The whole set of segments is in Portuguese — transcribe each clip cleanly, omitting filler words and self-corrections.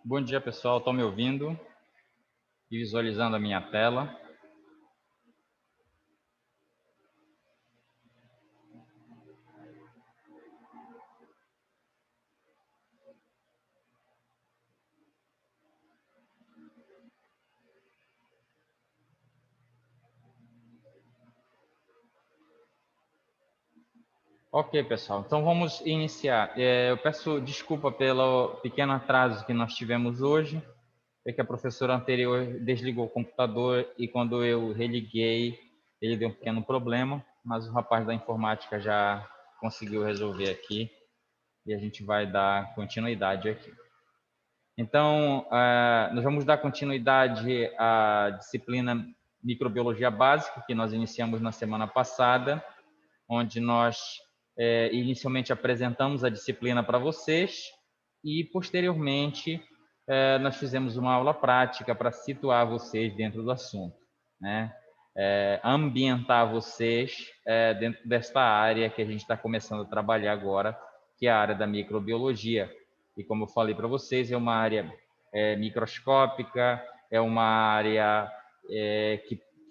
Bom dia, pessoal. Estão me ouvindo e visualizando a minha tela? Ok, pessoal. Então vamos iniciar. Eu peço desculpa pelo pequeno atraso que nós tivemos hoje. É que a professora anterior desligou o computador e quando eu religuei, ele deu um pequeno problema, mas o rapaz da informática já conseguiu resolver aqui e a gente vai dar continuidade aqui. Então, nós vamos dar continuidade à disciplina Microbiologia Básica, que nós iniciamos na semana passada, onde nós inicialmente apresentamos a disciplina para vocês e, posteriormente, nós fizemos uma aula prática para situar vocês dentro do assunto, né? Ambientar vocês dentro desta área que a gente está começando a trabalhar agora, que é a área da microbiologia. E como eu falei para vocês, é uma área microscópica, é uma área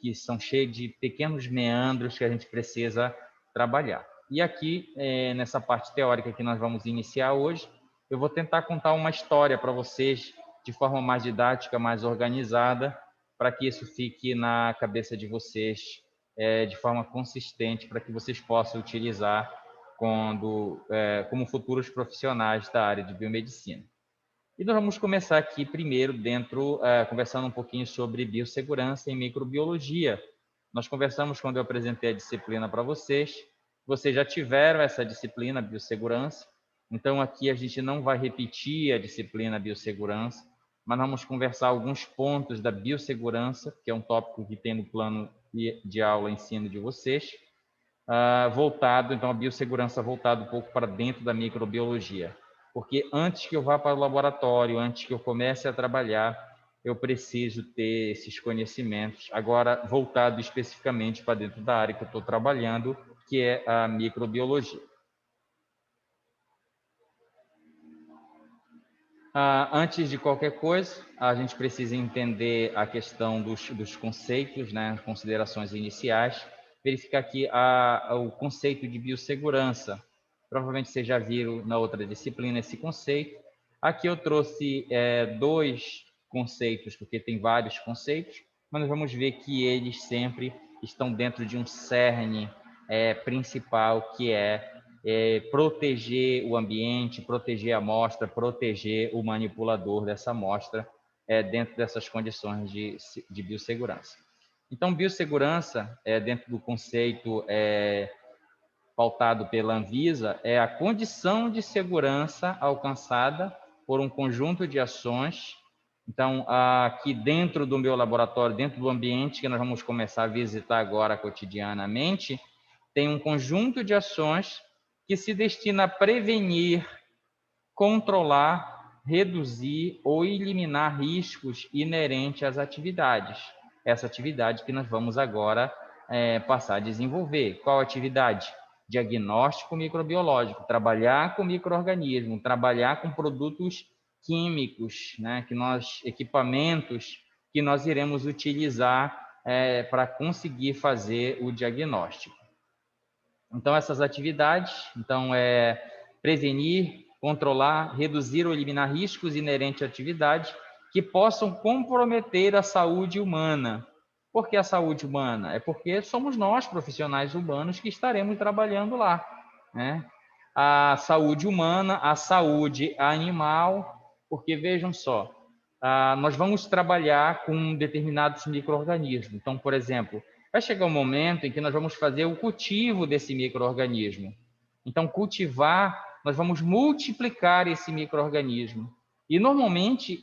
que são cheias de pequenos meandros que a gente precisa trabalhar. E aqui, nessa parte teórica que nós vamos iniciar hoje, eu vou tentar contar uma história para vocês de forma mais didática, mais organizada, para que isso fique na cabeça de vocês de forma consistente, para que vocês possam utilizar como futuros profissionais da área de biomedicina. E nós vamos começar aqui primeiro conversando um pouquinho sobre biossegurança e microbiologia. Nós conversamos quando eu apresentei a disciplina para vocês. Vocês já tiveram essa disciplina, biossegurança. Então, aqui a gente não vai repetir a disciplina biossegurança, mas vamos conversar alguns pontos da biossegurança, que é um tópico que tem no plano de aula ensino de vocês, então a biossegurança voltado um pouco para dentro da microbiologia. Porque antes que eu vá para o laboratório, antes que eu comece a trabalhar, eu preciso ter esses conhecimentos, agora voltado especificamente para dentro da área que eu estou trabalhando, que é a microbiologia. Antes de qualquer coisa, a gente precisa entender a questão dos conceitos, né, considerações iniciais, verificar aqui o conceito de biossegurança. Provavelmente vocês já viram na outra disciplina esse conceito. Aqui eu trouxe dois conceitos, porque tem vários conceitos, mas nós vamos ver que eles sempre estão dentro de um cerne principal, que é proteger o ambiente, proteger a amostra, proteger o manipulador dessa amostra dentro dessas condições de biossegurança. Então, biossegurança, dentro do conceito pautado pela Anvisa, é a condição de segurança alcançada por um conjunto de ações. Então, aqui dentro do meu laboratório, dentro do ambiente que nós vamos começar a visitar agora cotidianamente, tem um conjunto de ações que se destina a prevenir, controlar, reduzir ou eliminar riscos inerentes às atividades. Essa atividade que nós vamos agora passar a desenvolver. Qual atividade? Diagnóstico microbiológico, trabalhar com micro-organismos, trabalhar com produtos químicos, né, equipamentos que nós iremos utilizar para conseguir fazer o diagnóstico. Então, essas atividades, prevenir, controlar, reduzir ou eliminar riscos inerentes à atividade que possam comprometer a saúde humana. Por que a saúde humana? É porque somos nós, profissionais humanos, que estaremos trabalhando lá, né? A saúde humana, a saúde animal, porque vejam só, nós vamos trabalhar com determinados micro-organismos. Então, por exemplo, vai chegar um momento em que nós vamos fazer o cultivo desse micro-organismo. Então, cultivar, nós vamos multiplicar esse micro-organismo. E, normalmente,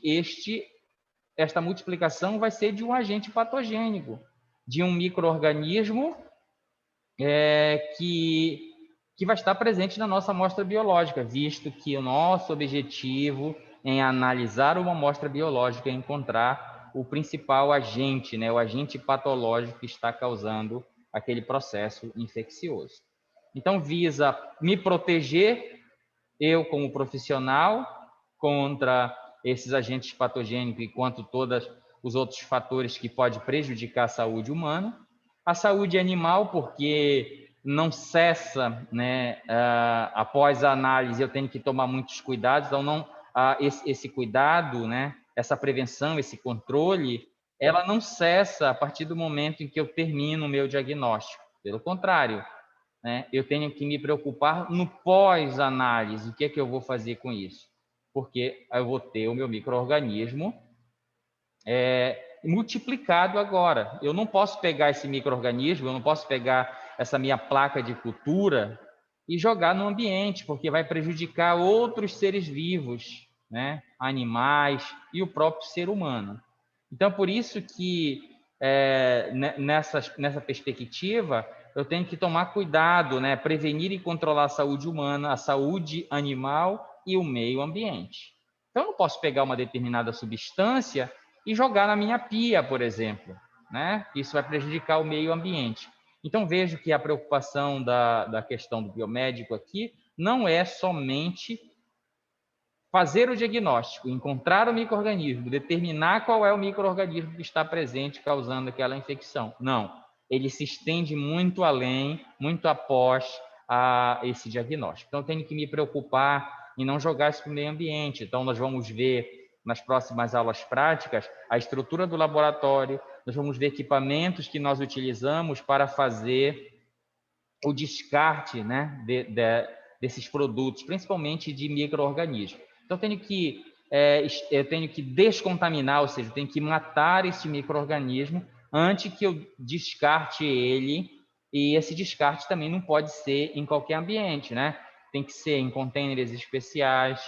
esta multiplicação vai ser de um agente patogênico, de um micro-organismo que vai estar presente na nossa amostra biológica, visto que o nosso objetivo em analisar uma amostra biológica e encontrar o principal agente, né, o agente patológico que está causando aquele processo infeccioso. Então, visa me proteger, eu como profissional, contra esses agentes patogênicos, enquanto todos os outros fatores que podem prejudicar a saúde humana. A saúde animal, porque não cessa, né, após a análise, eu tenho que tomar muitos cuidados, então não, esse cuidado, né, essa prevenção, esse controle, ela não cessa a partir do momento em que eu termino o meu diagnóstico. Pelo contrário, né, eu tenho que me preocupar no pós-análise. O que é que eu vou fazer com isso? Porque eu vou ter o meu micro-organismo multiplicado agora. Eu não posso pegar esse micro-organismo, eu não posso pegar essa minha placa de cultura e jogar no ambiente, porque vai prejudicar outros seres vivos, né? Animais e o próprio ser humano. Então, por isso que nessa perspectiva, eu tenho que tomar cuidado, né? Prevenir e controlar a saúde humana, a saúde animal e o meio ambiente. Então, eu não posso pegar uma determinada substância e jogar na minha pia, por exemplo, né? Isso vai prejudicar o meio ambiente. Então, vejo que a preocupação da questão do biomédico aqui não é somente fazer o diagnóstico, encontrar o micro-organismo, determinar qual é o micro-organismo que está presente causando aquela infecção. Não, ele se estende muito além, muito após esse diagnóstico. Então, eu tenho que me preocupar em não jogar isso para o meio ambiente. Então, nós vamos ver nas próximas aulas práticas a estrutura do laboratório, nós vamos ver equipamentos que nós utilizamos para fazer o descarte, né, desses produtos, principalmente de micro-organismos. Então, eu tenho que descontaminar, ou seja, eu tenho que matar esse micro-organismo antes que eu descarte ele, e esse descarte também não pode ser em qualquer ambiente, né? Tem que ser em contêineres especiais.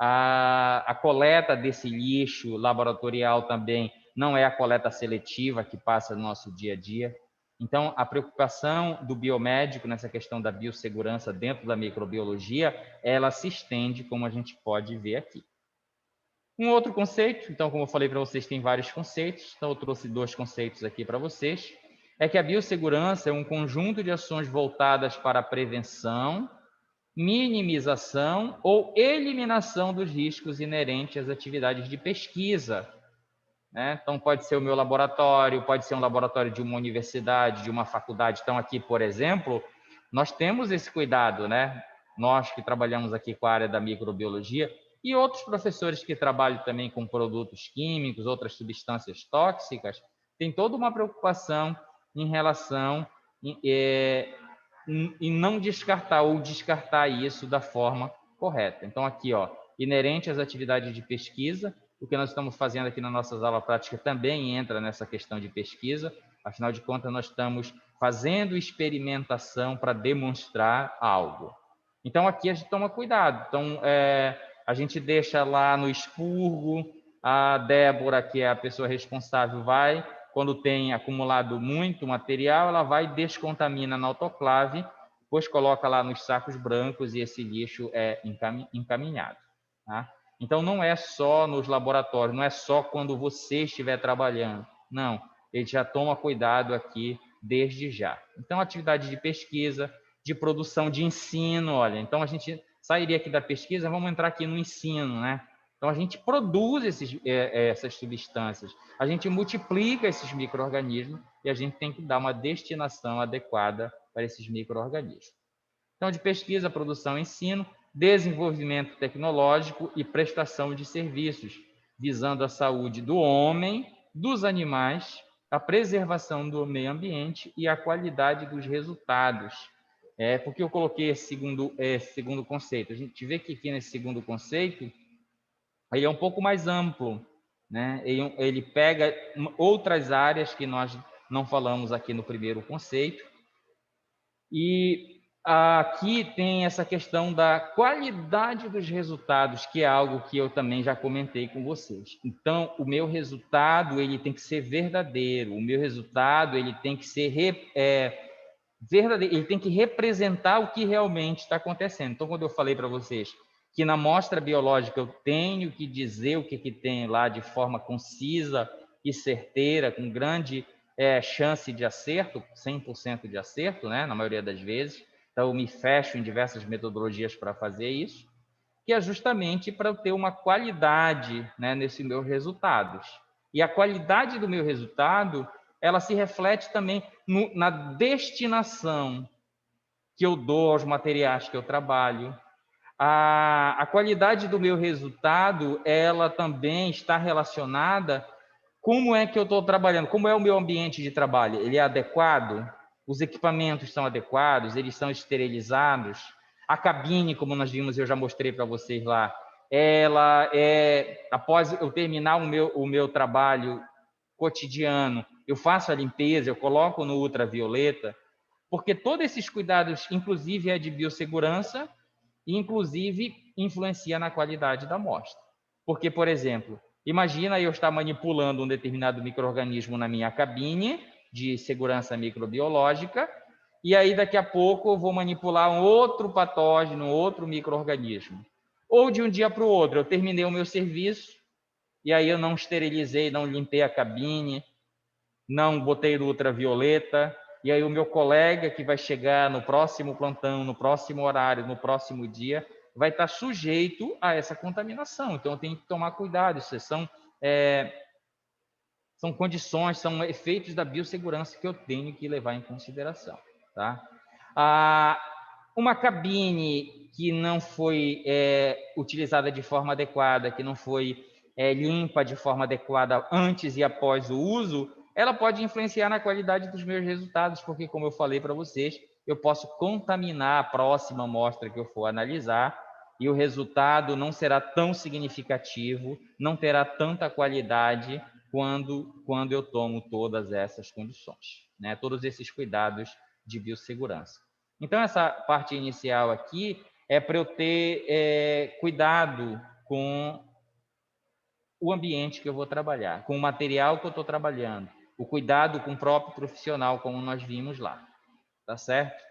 A coleta desse lixo laboratorial também não é a coleta seletiva que passa no nosso dia a dia. Então, a preocupação do biomédico nessa questão da biossegurança dentro da microbiologia, ela se estende, como a gente pode ver aqui. Um outro conceito, então, como eu falei para vocês, tem vários conceitos, então eu trouxe 2 conceitos aqui para vocês, é que a biossegurança é um conjunto de ações voltadas para a prevenção, minimização ou eliminação dos riscos inerentes às atividades de pesquisa, né? Então, pode ser o meu laboratório, pode ser um laboratório de uma universidade, de uma faculdade. Então, aqui, por exemplo, nós temos esse cuidado, né? Nós que trabalhamos aqui com a área da microbiologia e outros professores que trabalham também com produtos químicos, outras substâncias tóxicas, tem toda uma preocupação em relação em não descartar ou descartar isso da forma correta. Então, aqui, ó, inerente às atividades de pesquisa, o que nós estamos fazendo aqui nas nossas aulas práticas também entra nessa questão de pesquisa, afinal de contas, nós estamos fazendo experimentação para demonstrar algo. Então, aqui a gente toma cuidado. Então, a gente deixa lá no expurgo, a Débora, que é a pessoa responsável, vai, quando tem acumulado muito material, ela vai e descontamina na autoclave, depois coloca lá nos sacos brancos e esse lixo é encaminhado. Tá? Então, não é só nos laboratórios, não é só quando você estiver trabalhando. Não, ele já toma cuidado aqui desde já. Então, atividade de pesquisa, de produção, de ensino, olha. Então, a gente sairia aqui da pesquisa, vamos entrar aqui no ensino, né? Então, a gente produz essas substâncias, a gente multiplica esses micro-organismos e a gente tem que dar uma destinação adequada para esses micro-organismos. Então, de pesquisa, produção, ensino, desenvolvimento tecnológico e prestação de serviços, visando a saúde do homem, dos animais, a preservação do meio ambiente e a qualidade dos resultados. Porque eu coloquei esse segundo conceito. A gente vê que aqui nesse segundo conceito, ele é um pouco mais amplo, né? Ele pega outras áreas que nós não falamos aqui no primeiro conceito. E aqui tem essa questão da qualidade dos resultados, que é algo que eu também já comentei com vocês. Então, o meu resultado ele tem que ser verdadeiro, o meu resultado ele tem que ser verdadeiro, ele tem que representar o que realmente está acontecendo. Então, quando eu falei para vocês que na amostra biológica eu tenho que dizer o que tem lá de forma concisa e certeira, com grande chance de acerto, 100% de acerto, né, na maioria das vezes. Então, eu me fecho em diversas metodologias para fazer isso, que é justamente para eu ter uma qualidade, né, nesses meus resultados. E a qualidade do meu resultado, ela se reflete também na destinação que eu dou aos materiais que eu trabalho. A qualidade do meu resultado, ela também está relacionada como é que eu estou trabalhando, como é o meu ambiente de trabalho. Ele é adequado? Os equipamentos são adequados? Eles são esterilizados? A cabine, como nós vimos, eu já mostrei para vocês lá, ela é, após eu terminar o meu trabalho cotidiano, eu faço a limpeza, eu coloco no ultravioleta, porque todos esses cuidados, inclusive é de biossegurança, e inclusive influencia na qualidade da amostra. Porque, por exemplo, imagina eu estar manipulando um determinado micro-organismo na minha cabine de segurança microbiológica, e aí daqui a pouco eu vou manipular um outro patógeno, outro micro-organismo. Ou de um dia para o outro, eu terminei o meu serviço, e aí eu não esterilizei, não limpei a cabine, não botei no ultravioleta, e aí o meu colega que vai chegar no próximo plantão, no próximo horário, no próximo dia, vai estar sujeito a essa contaminação. Então, eu tenho que tomar cuidado. Isso são condições, são efeitos da biossegurança que eu tenho que levar em consideração. Tá? Uma cabine que não foi utilizada de forma adequada, que não foi limpa de forma adequada antes e após o uso, ela pode influenciar na qualidade dos meus resultados, porque, como eu falei para vocês, eu posso contaminar a próxima amostra que eu for analisar e o resultado não será tão significativo, não terá tanta qualidade quando eu tomo todas essas condições, né? Todos esses cuidados de biossegurança. Então, essa parte inicial aqui é para eu ter cuidado com o ambiente que eu vou trabalhar, com o material que eu estou trabalhando, o cuidado com o próprio profissional, como nós vimos lá, tá certo?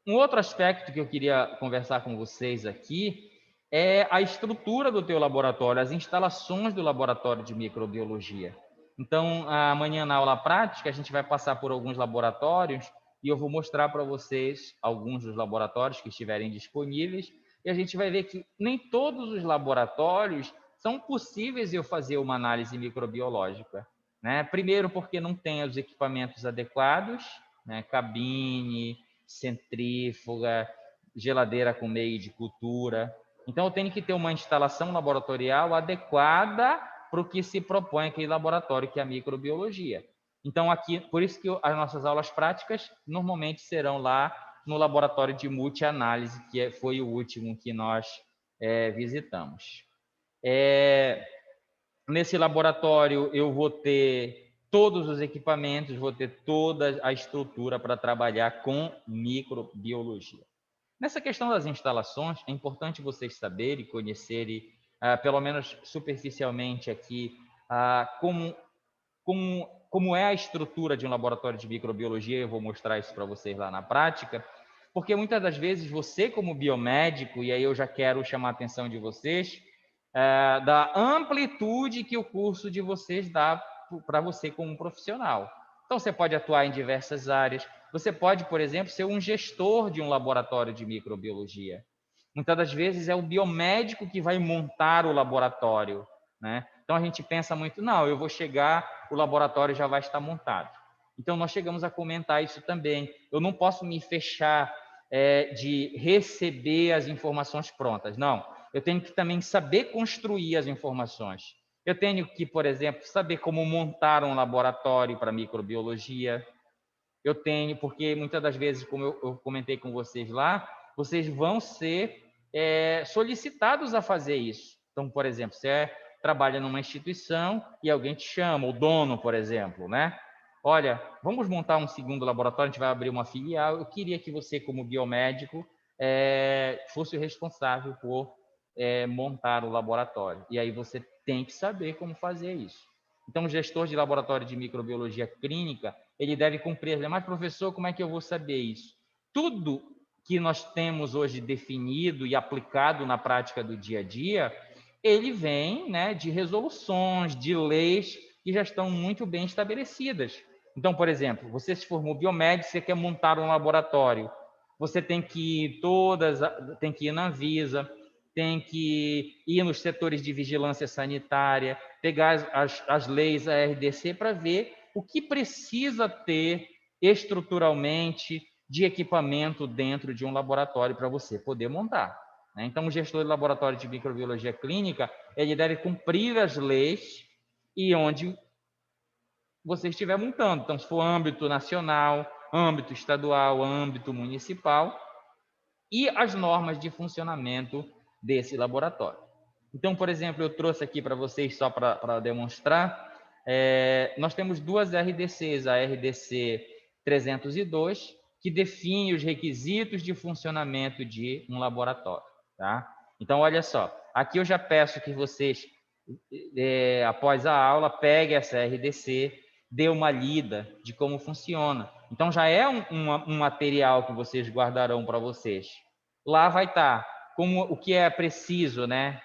Um outro aspecto que eu queria conversar com vocês aqui é a estrutura do teu laboratório, as instalações do laboratório de microbiologia. Então, amanhã na aula prática, a gente vai passar por alguns laboratórios e eu vou mostrar para vocês alguns dos laboratórios que estiverem disponíveis e a gente vai ver que nem todos os laboratórios são possíveis eu fazer uma análise microbiológica, né? Primeiro porque não tem os equipamentos adequados, né? Cabine, centrífuga, geladeira com meio de cultura. Então, eu tenho que ter uma instalação laboratorial adequada para o que se propõe aquele laboratório, que é a microbiologia. Então, aqui, por isso que as nossas aulas práticas normalmente serão lá no laboratório de multianálise, que foi o último que nós visitamos. Nesse laboratório, eu vou ter todos os equipamentos, vou ter toda a estrutura para trabalhar com microbiologia. Nessa questão das instalações, é importante vocês saberem e conhecerem, pelo menos superficialmente aqui, como é a estrutura de um laboratório de microbiologia. Eu vou mostrar isso para vocês lá na prática, porque muitas das vezes você, como biomédico, e aí eu já quero chamar a atenção de vocês, da amplitude que o curso de vocês dá para você como profissional. Então, você pode atuar em diversas áreas. Você pode, por exemplo, ser um gestor de um laboratório de microbiologia. Muitas das vezes é o biomédico que vai montar o laboratório, né? Então, a gente pensa muito, não, eu vou chegar, o laboratório já vai estar montado. Então, nós chegamos a comentar isso também. Eu não posso me fechar de receber as informações prontas. Não, eu tenho que também saber construir as informações. Eu tenho que, por exemplo, saber como montar um laboratório para microbiologia. Eu tenho, porque muitas das vezes, como eu comentei com vocês lá, vocês vão ser solicitados a fazer isso. Então, por exemplo, você trabalha numa instituição e alguém te chama, o dono, por exemplo, né? Olha, vamos montar um segundo laboratório, a gente vai abrir uma filial. Eu queria que você, como biomédico, fosse o responsável por montar o laboratório. E aí você tem que saber como fazer isso. Então, o gestor de laboratório de microbiologia clínica, ele deve cumprir. Mas, professor, como é que eu vou saber isso? Tudo que nós temos hoje definido e aplicado na prática do dia a dia, ele vem, né, de resoluções, de leis que já estão muito bem estabelecidas. Então, por exemplo, você se formou biomédico, você quer montar um laboratório, você tem que tem que ir na Anvisa, tem que ir nos setores de vigilância sanitária, pegar as leis ARDC para ver o que precisa ter estruturalmente de equipamento dentro de um laboratório para você poder montar. Né? Então, o gestor de laboratório de microbiologia clínica, ele deve cumprir as leis e onde você estiver montando. Então, se for âmbito nacional, âmbito estadual, âmbito municipal, e as normas de funcionamento desse laboratório. Então, por exemplo, eu trouxe aqui para vocês, só para demonstrar, nós temos duas RDCs, a RDC 302, que define os requisitos de funcionamento de um laboratório. Tá? Então, olha só, aqui eu já peço que vocês, após a aula, peguem essa RDC, dê uma lida de como funciona. Então, já é um material que vocês guardarão para vocês. Lá vai estar o que é preciso, né?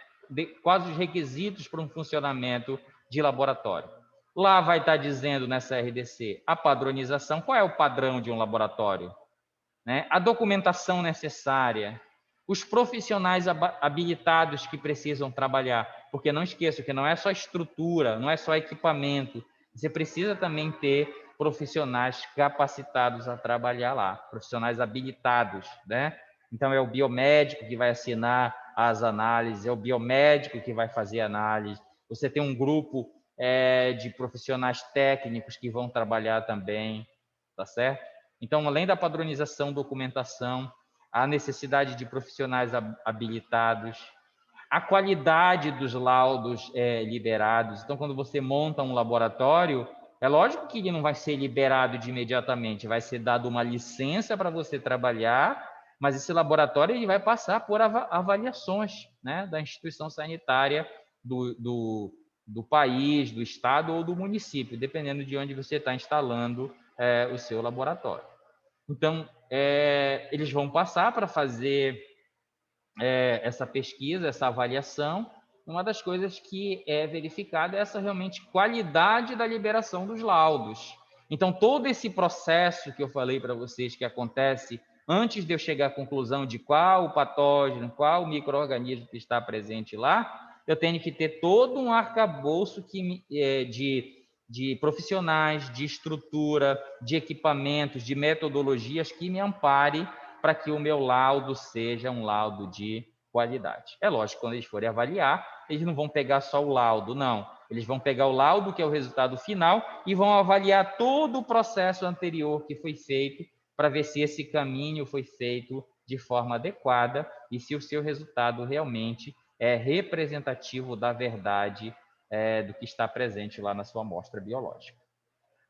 Quais os requisitos para um funcionamento de laboratório. Lá vai estar dizendo nessa RDC a padronização, qual é o padrão de um laboratório, né? A documentação necessária, os profissionais habilitados que precisam trabalhar, porque não esqueça que não é só estrutura, não é só equipamento, você precisa também ter profissionais capacitados a trabalhar lá, profissionais habilitados, né? Então, é o biomédico que vai assinar as análises, é o biomédico que vai fazer a análise, você tem um grupo de profissionais técnicos que vão trabalhar também, tá certo? Então, além da padronização, documentação, a necessidade de profissionais habilitados, a qualidade dos laudos liberados. Então, quando você monta um laboratório, é lógico que ele não vai ser liberado de imediatamente, vai ser dado uma licença para você trabalhar, mas esse laboratório ele vai passar por avaliações, né, da instituição sanitária do país, do estado ou do município, dependendo de onde você está instalando o seu laboratório. Então, eles vão passar para fazer essa pesquisa, essa avaliação. Uma das coisas que é verificada é essa realmente qualidade da liberação dos laudos. Então, todo esse processo que eu falei para vocês que acontece antes de eu chegar à conclusão de qual o patógeno, qual o micro-organismo que está presente lá, eu tenho que ter todo um arcabouço de profissionais, de estrutura, de equipamentos, de metodologias que me ampare para que o meu laudo seja um laudo de qualidade. É lógico, quando eles forem avaliar, eles não vão pegar só o laudo, não. Eles vão pegar o laudo, que é o resultado final, e vão avaliar todo o processo anterior que foi feito para ver se esse caminho foi feito de forma adequada e se o seu resultado realmente é representativo da verdade do que está presente lá na sua amostra biológica.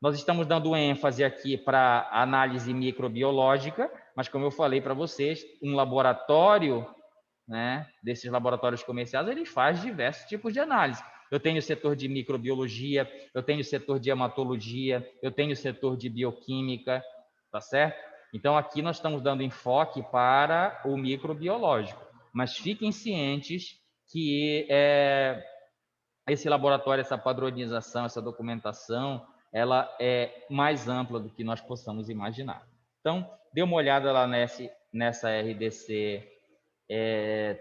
Nós estamos dando ênfase aqui para análise microbiológica, mas como eu falei para vocês, um laboratório, né, desses laboratórios comerciais, ele faz diversos tipos de análise. Eu tenho o setor de microbiologia, eu tenho o setor de hematologia, eu tenho o setor de bioquímica, tá certo? Então, aqui nós estamos dando enfoque para o microbiológico, mas fiquem cientes que esse laboratório, essa padronização, essa documentação, ela é mais ampla do que nós possamos imaginar. Então, dê uma olhada lá nessa RDC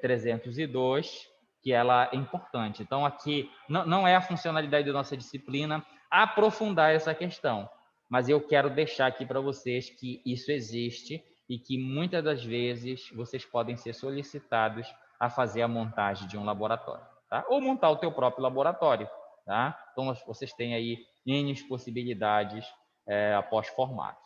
302, que ela é importante. Então, aqui não é a funcionalidade da nossa disciplina aprofundar essa questão, mas eu quero deixar aqui para vocês que isso existe e que muitas das vezes vocês podem ser solicitados a fazer a montagem de um laboratório, tá? Ou montar o teu próprio laboratório, tá? Então, vocês têm aí N possibilidades após formato.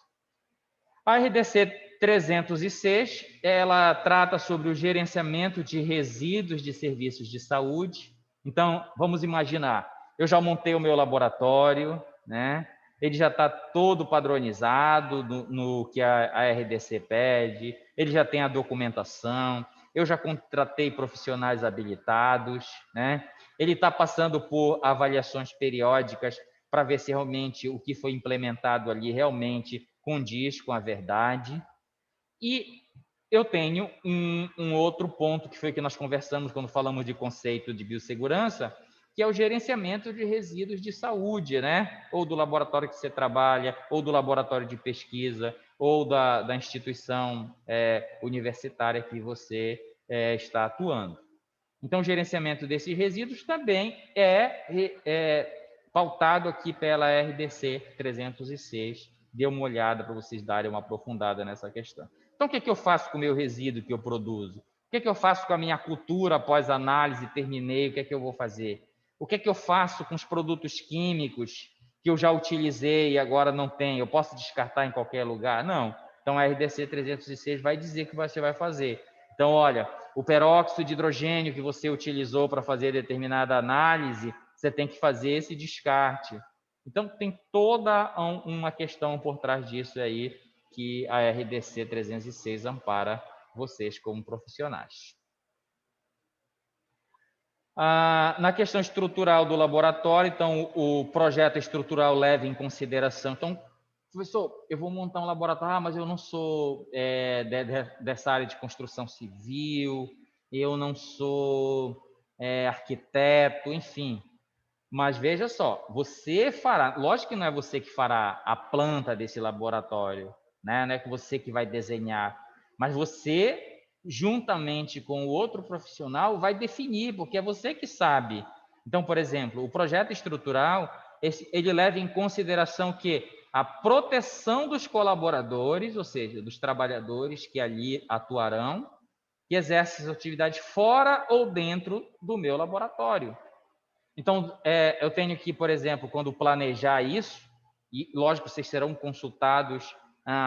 A RDC 306, ela trata sobre o gerenciamento de resíduos de serviços de saúde. Então, vamos imaginar, eu já montei o meu laboratório, né? Ele já está todo padronizado no que a RDC pede, ele já tem a documentação, eu já contratei profissionais habilitados, né? Ele está passando por avaliações periódicas para ver se realmente o que foi implementado ali realmente condiz com a verdade. E eu tenho um outro ponto que foi que nós conversamos quando falamos de conceito de biossegurança, que é o gerenciamento de resíduos de saúde, né? Ou do laboratório que você trabalha, ou do laboratório de pesquisa, ou da instituição universitária que você está atuando. Então, o gerenciamento desses resíduos também é pautado aqui pela RDC 306. Dê uma olhada para vocês darem uma aprofundada nessa questão. Então, o que é que eu faço com o meu resíduo que eu produzo? O que é que eu faço com a minha cultura após análise? Terminei, o que é que eu vou fazer? O que é que eu faço com os produtos químicos que eu já utilizei e agora não tenho? Eu posso descartar em qualquer lugar? Não. Então, a RDC 306 vai dizer o que você vai fazer. Então, olha, o peróxido de hidrogênio que você utilizou para fazer determinada análise, você tem que fazer esse descarte. Então, tem toda uma questão por trás disso aí que a RDC 306 ampara vocês como profissionais. Na questão estrutural do laboratório, então, o projeto estrutural leva em consideração... Então, professor, eu vou montar um laboratório, mas eu não sou dessa área de construção civil, eu não sou arquiteto, enfim. Mas veja só, você fará... Lógico que não é você que fará a planta desse laboratório, né? Não é você que vai desenhar, mas você, juntamente com o outro profissional, vai definir, porque é você que sabe. Então, por exemplo, o projeto estrutural, ele leva em consideração que a proteção dos colaboradores, ou seja, dos trabalhadores que ali atuarão, que exercem essa atividade fora ou dentro do meu laboratório. Então, eu tenho que, por exemplo, quando planejar isso, e lógico, vocês serão consultados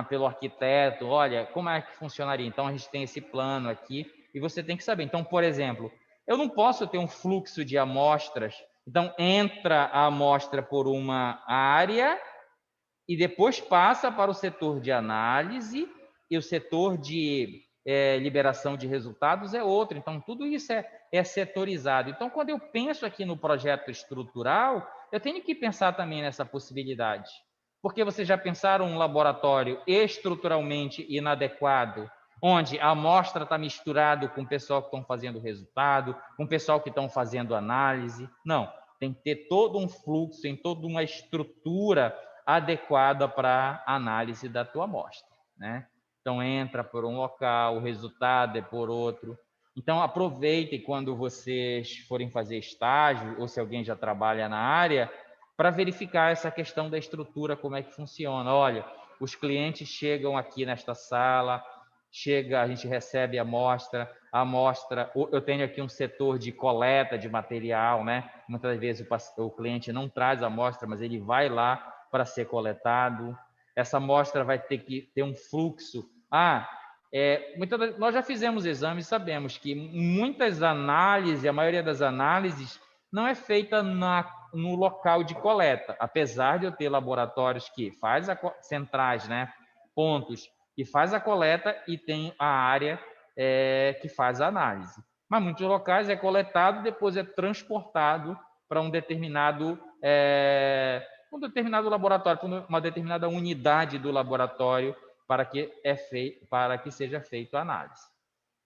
pelo arquiteto, olha, como é que funcionaria? Então, a gente tem esse plano aqui, e você tem que saber. Então, por exemplo, eu não posso ter um fluxo de amostras, então entra a amostra por uma área e depois passa para o setor de análise e o setor de liberação de resultados é outro. Então, tudo isso é setorizado. Então, quando eu penso aqui no projeto estrutural, eu tenho que pensar também nessa possibilidade. Porque vocês já pensaram um laboratório estruturalmente inadequado, onde a amostra está misturada com o pessoal que estão fazendo resultado, com o pessoal que estão fazendo análise? Não, tem que ter todo um fluxo, tem toda uma estrutura adequada para a análise da tua amostra, né? Então, entra por um local, o resultado é por outro. Então, aproveitem quando vocês forem fazer estágio, ou se alguém já trabalha na área, para verificar essa questão da estrutura, como é que funciona. Olha, os clientes chegam aqui nesta sala, a gente recebe a amostra, eu tenho aqui um setor de coleta de material, né? Muitas vezes o cliente não traz a amostra, mas ele vai lá para ser coletado. Essa amostra vai ter que ter um fluxo. Nós já fizemos exames e sabemos que muitas análises, a maioria das análises, não é feita no local de coleta, apesar de eu ter laboratórios que faz centrais, né, pontos, que faz a coleta e tem a área que faz a análise. Mas muitos locais é coletado, depois é transportado para um determinado laboratório, para uma determinada unidade do laboratório para que seja feita a análise.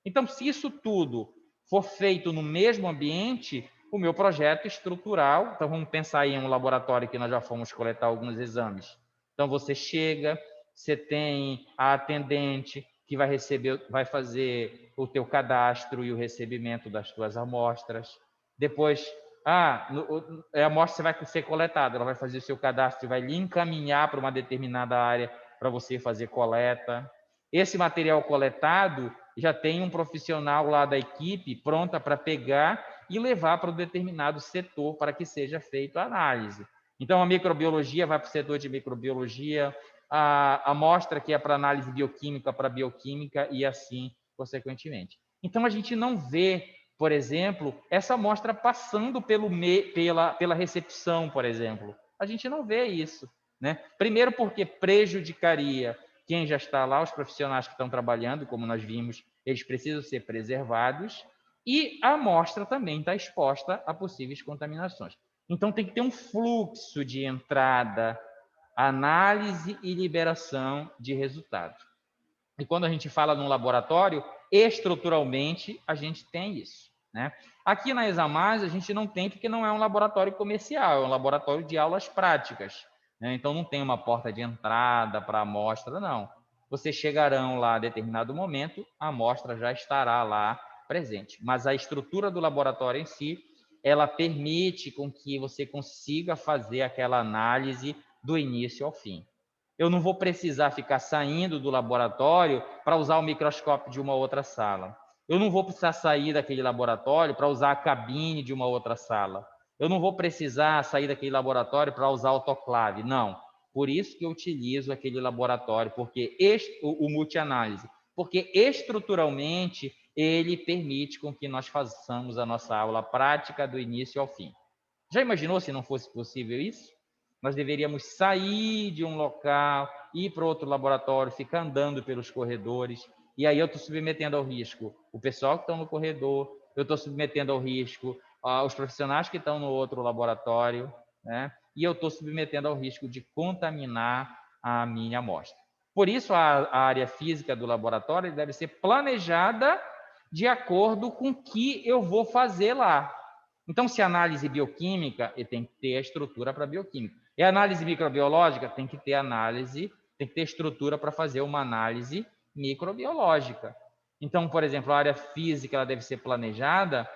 Então, se isso tudo for feito no mesmo ambiente, o meu projeto estrutural, então vamos pensar em um laboratório que nós já fomos coletar alguns exames. Então, você chega, você tem a atendente que vai fazer o teu cadastro e o recebimento das tuas amostras. Depois, a amostra vai ser coletada, ela vai fazer o seu cadastro e vai lhe encaminhar para uma determinada área para você fazer coleta. Esse material coletado já tem um profissional lá da equipe pronta para pegar e levar para um determinado setor para que seja feita a análise. Então, a microbiologia vai para o setor de microbiologia, a amostra que é para análise bioquímica para bioquímica e assim, consequentemente. Então, a gente não vê, por exemplo, essa amostra passando pela recepção, por exemplo. A gente não vê isso, né? Primeiro porque prejudicaria quem já está lá, os profissionais que estão trabalhando, como nós vimos, eles precisam ser preservados, e a amostra também está exposta a possíveis contaminações. Então, tem que ter um fluxo de entrada, análise e liberação de resultados. E quando a gente fala num laboratório, estruturalmente, a gente tem isso, né? Aqui na Examais, a gente não tem, porque não é um laboratório comercial, é um laboratório de aulas práticas, né? Então, não tem uma porta de entrada para a amostra, não. Vocês chegarão lá a determinado momento, a amostra já estará lá presente. Mas a estrutura do laboratório em si, ela permite com que você consiga fazer aquela análise do início ao fim. Eu não vou precisar ficar saindo do laboratório para usar o microscópio de uma outra sala. Eu não vou precisar sair daquele laboratório para usar a cabine de uma outra sala. Eu não vou precisar sair daquele laboratório para usar autoclave. Não. Por isso que eu utilizo aquele laboratório, porque o multianálise, porque estruturalmente ele permite com que nós façamos a nossa aula prática do início ao fim. Já imaginou se não fosse possível isso? Nós deveríamos sair de um local, ir para outro laboratório, ficar andando pelos corredores, e aí eu estou submetendo ao risco o pessoal que está no corredor, eu estou submetendo ao risco os profissionais que estão no outro laboratório, né? E eu estou submetendo ao risco de contaminar a minha amostra. Por isso, a área física do laboratório deve ser planejada de acordo com o que eu vou fazer lá. Então, se análise bioquímica, ele tem que ter a estrutura para bioquímica. E análise microbiológica, tem que ter análise, tem que ter estrutura para fazer uma análise microbiológica. Então, por exemplo, a área física ela deve ser planejada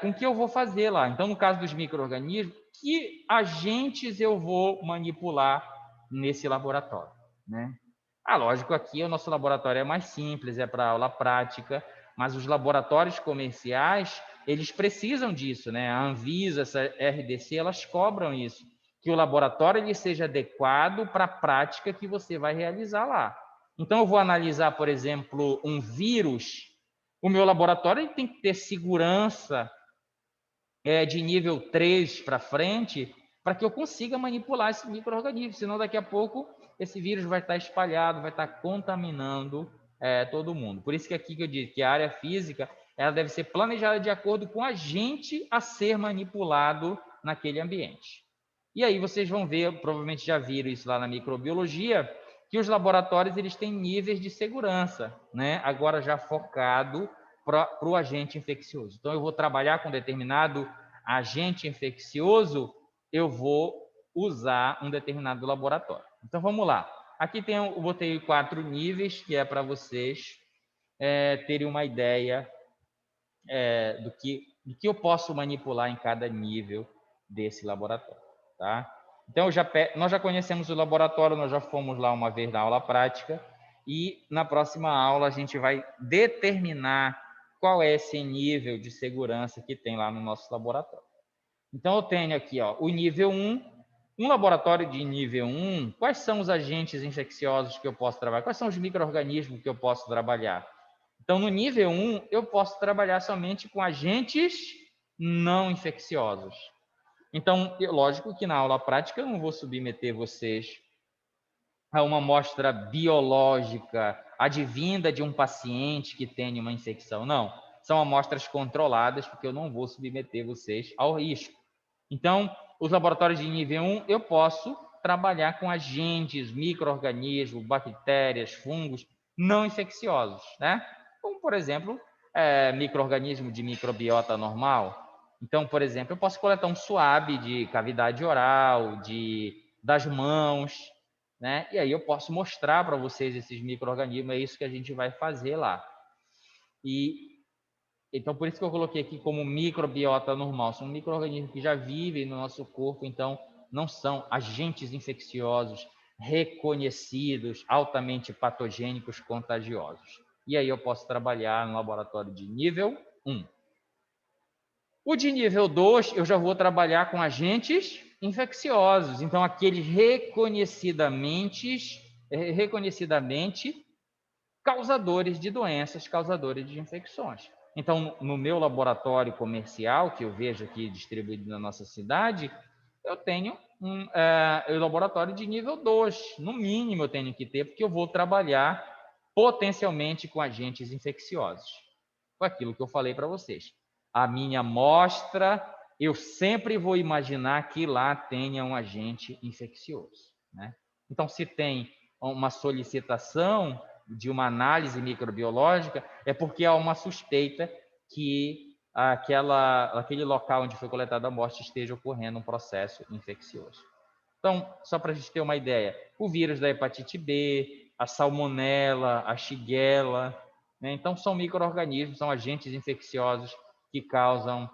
com o que eu vou fazer lá. Então, no caso dos micro-organismos, que agentes eu vou manipular nesse laboratório, né? Lógico, aqui o nosso laboratório é mais simples, é para aula prática, mas os laboratórios comerciais, eles precisam disso, né? A Anvisa, essa RDC, elas cobram isso, que o laboratório ele seja adequado para a prática que você vai realizar lá. Então, eu vou analisar, por exemplo, um vírus, o meu laboratório ele tem que ter segurança de nível 3 para frente, para que eu consiga manipular esse micro-organismo, senão daqui a pouco esse vírus vai estar espalhado, vai estar contaminando todo mundo. Por isso que aqui que eu digo que a área física ela deve ser planejada de acordo com o agente a ser manipulado naquele ambiente. E aí vocês vão ver, provavelmente já viram isso lá na microbiologia, que os laboratórios eles têm níveis de segurança, né? Agora já focado para o agente infeccioso. Então, eu vou trabalhar com determinado agente infeccioso, eu vou usar um determinado laboratório. Então, vamos lá. Aqui eu botei 4 níveis, que é para vocês terem uma ideia do que eu posso manipular em cada nível desse laboratório. Tá? Então, nós já conhecemos o laboratório, nós já fomos lá uma vez na aula prática, e na próxima aula a gente vai determinar qual é esse nível de segurança que tem lá no nosso laboratório. Então, eu tenho aqui o nível 1, um laboratório de nível 1, quais são os agentes infecciosos que eu posso trabalhar? Quais são os micro-organismos que eu posso trabalhar? Então, no nível 1, eu posso trabalhar somente com agentes não infecciosos. Então, lógico que na aula prática eu não vou submeter vocês a uma amostra biológica advinda de um paciente que tenha uma infecção. Não, são amostras controladas, porque eu não vou submeter vocês ao risco. Então, os laboratórios de nível 1, eu posso trabalhar com agentes, micro-organismos, bactérias, fungos não infecciosos, né? Como, por exemplo, micro-organismo de microbiota normal. Então, por exemplo, eu posso coletar um suave de cavidade oral, das mãos, né? E aí eu posso mostrar para vocês esses micro-organismos, é isso que a gente vai fazer lá. Então, por isso que eu coloquei aqui como microbiota normal. São micro-organismos que já vivem no nosso corpo, então não são agentes infecciosos reconhecidos, altamente patogênicos, contagiosos. E aí eu posso trabalhar no laboratório de nível 1. O de nível 2, eu já vou trabalhar com agentes infecciosos. Então, aqueles reconhecidamente causadores de doenças, causadores de infecções. Então, no meu laboratório comercial, que eu vejo aqui distribuído na nossa cidade, eu tenho um laboratório de nível 2. No mínimo eu tenho que ter, porque eu vou trabalhar potencialmente com agentes infecciosos. Foi aquilo que eu falei para vocês. A minha amostra, eu sempre vou imaginar que lá tenha um agente infeccioso, né? Então, se tem uma solicitação, de uma análise microbiológica, é porque há uma suspeita que aquele local onde foi coletada a amostra esteja ocorrendo um processo infeccioso. Então, só para a gente ter uma ideia, o vírus da hepatite B, a salmonela, a shigella, né? Então, são micro-organismos, são agentes infecciosos que causam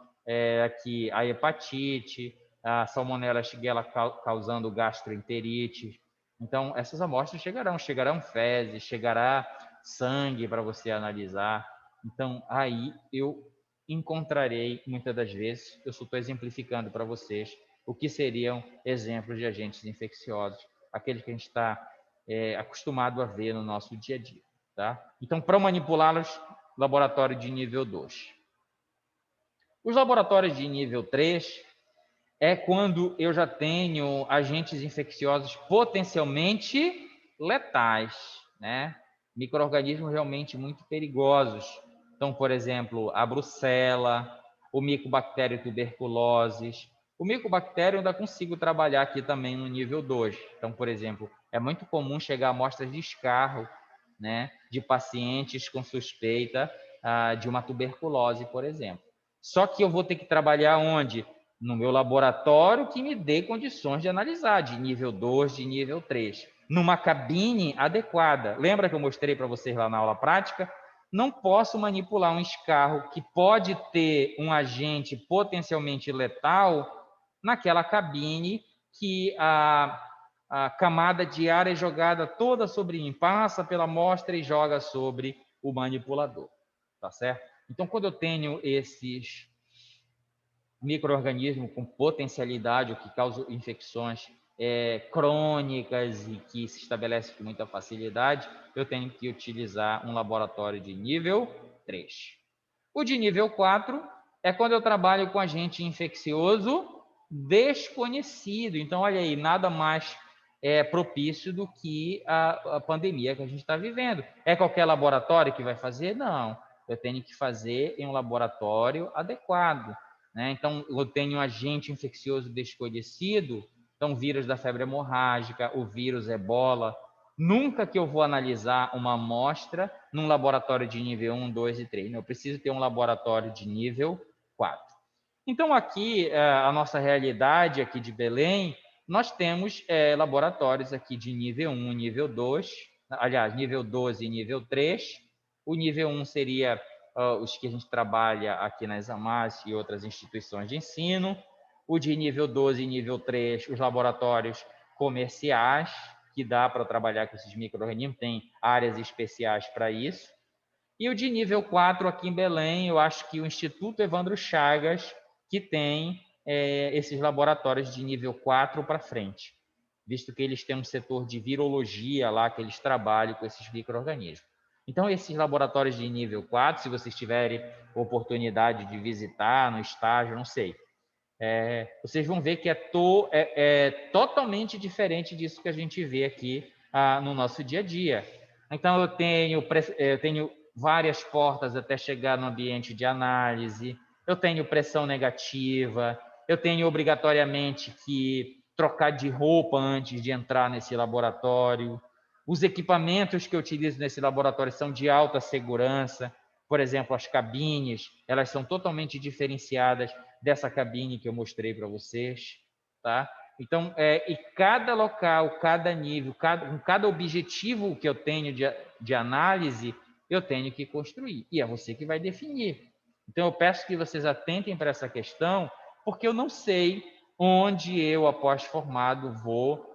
aqui a hepatite, a salmonela, a shigella causando gastroenterite. Então, essas amostras chegarão fezes, chegará sangue para você analisar. Então, aí eu encontrarei, muitas das vezes, eu só estou exemplificando para vocês, o que seriam exemplos de agentes infecciosos, aqueles que a gente está acostumado a ver no nosso dia a dia. Tá? Então, para manipulá-los, laboratório de nível 2. Os laboratórios de nível 3 é quando eu já tenho agentes infecciosos potencialmente letais, né? Micro-organismos realmente muito perigosos. Então, por exemplo, a brucela, o micobactério tuberculoses. O micobactério eu ainda consigo trabalhar aqui também no nível 2. Então, por exemplo, é muito comum chegar amostras de escarro, né, de pacientes com suspeita de uma tuberculose, por exemplo. Só que eu vou ter que trabalhar onde? No meu laboratório que me dê condições de analisar, de nível 2, de nível 3. Numa cabine adequada. Lembra que eu mostrei para vocês lá na aula prática? Não posso manipular um escarro que pode ter um agente potencialmente letal naquela cabine que a camada de ar é jogada toda sobre mim, passa pela amostra e joga sobre o manipulador. Tá certo? Então, quando eu tenho esses micro-organismo com potencialidade, o que causa infecções crônicas e que se estabelece com muita facilidade, eu tenho que utilizar um laboratório de nível 3. O de nível 4 é quando eu trabalho com agente infeccioso desconhecido. Então, olha aí, nada mais propício do que a pandemia que a gente está vivendo. É qualquer laboratório que vai fazer? Não. Eu tenho que fazer em um laboratório adequado. Né? Então, eu tenho um agente infeccioso desconhecido, então, vírus da febre hemorrágica, o vírus ebola. Nunca que eu vou analisar uma amostra num laboratório de nível 1, 2 e 3. Eu preciso ter um laboratório de nível 4. Então, aqui, a nossa realidade aqui de Belém, nós temos laboratórios aqui de nível 1, nível 2, aliás, nível 12 e nível 3. O nível 1 seria os que a gente trabalha aqui nas AMAS e outras instituições de ensino. O de nível 12 e nível 3, os laboratórios comerciais, que dá para trabalhar com esses micro-organismos, tem áreas especiais para isso. E o de nível 4, aqui em Belém, eu acho que o Instituto Evandro Chagas, que tem esses laboratórios de nível 4 para frente, visto que eles têm um setor de virologia lá, que eles trabalham com esses micro-organismos. Então, esses laboratórios de nível 4, se vocês tiverem oportunidade de visitar no estágio, não sei, vocês vão ver que é totalmente diferente disso que a gente vê aqui no nosso dia a dia. Então, eu tenho várias portas até chegar no ambiente de análise, eu tenho pressão negativa, eu tenho obrigatoriamente que trocar de roupa antes de entrar nesse laboratório. Os equipamentos que eu utilizo nesse laboratório são de alta segurança. Por exemplo, as cabines, elas são totalmente diferenciadas dessa cabine que eu mostrei para vocês, tá? Então, e cada local, cada nível, cada objetivo que eu tenho de análise, eu tenho que construir. E é você que vai definir. Então, eu peço que vocês atentem para essa questão, porque eu não sei onde eu, após formado, vou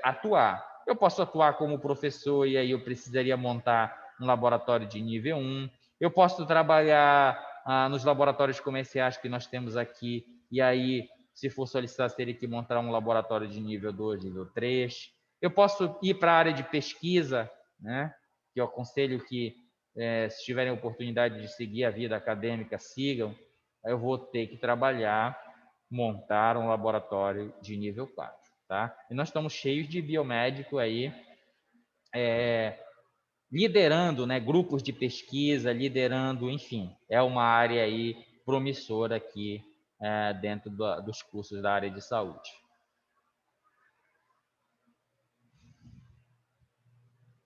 atuar. Eu posso atuar como professor e aí eu precisaria montar um laboratório de nível 1. Eu posso trabalhar nos laboratórios comerciais que nós temos aqui, e aí, se for solicitar, teria que montar um laboratório de nível 2, nível 3. Eu posso ir para a área de pesquisa, né? Que eu aconselho que, se tiverem oportunidade de seguir a vida acadêmica, sigam. Eu vou ter que trabalhar, montar um laboratório de nível 4. Tá? E nós estamos cheios de biomédico aí, liderando, né, grupos de pesquisa, liderando, enfim, é uma área aí promissora aqui dentro dos cursos da área de saúde.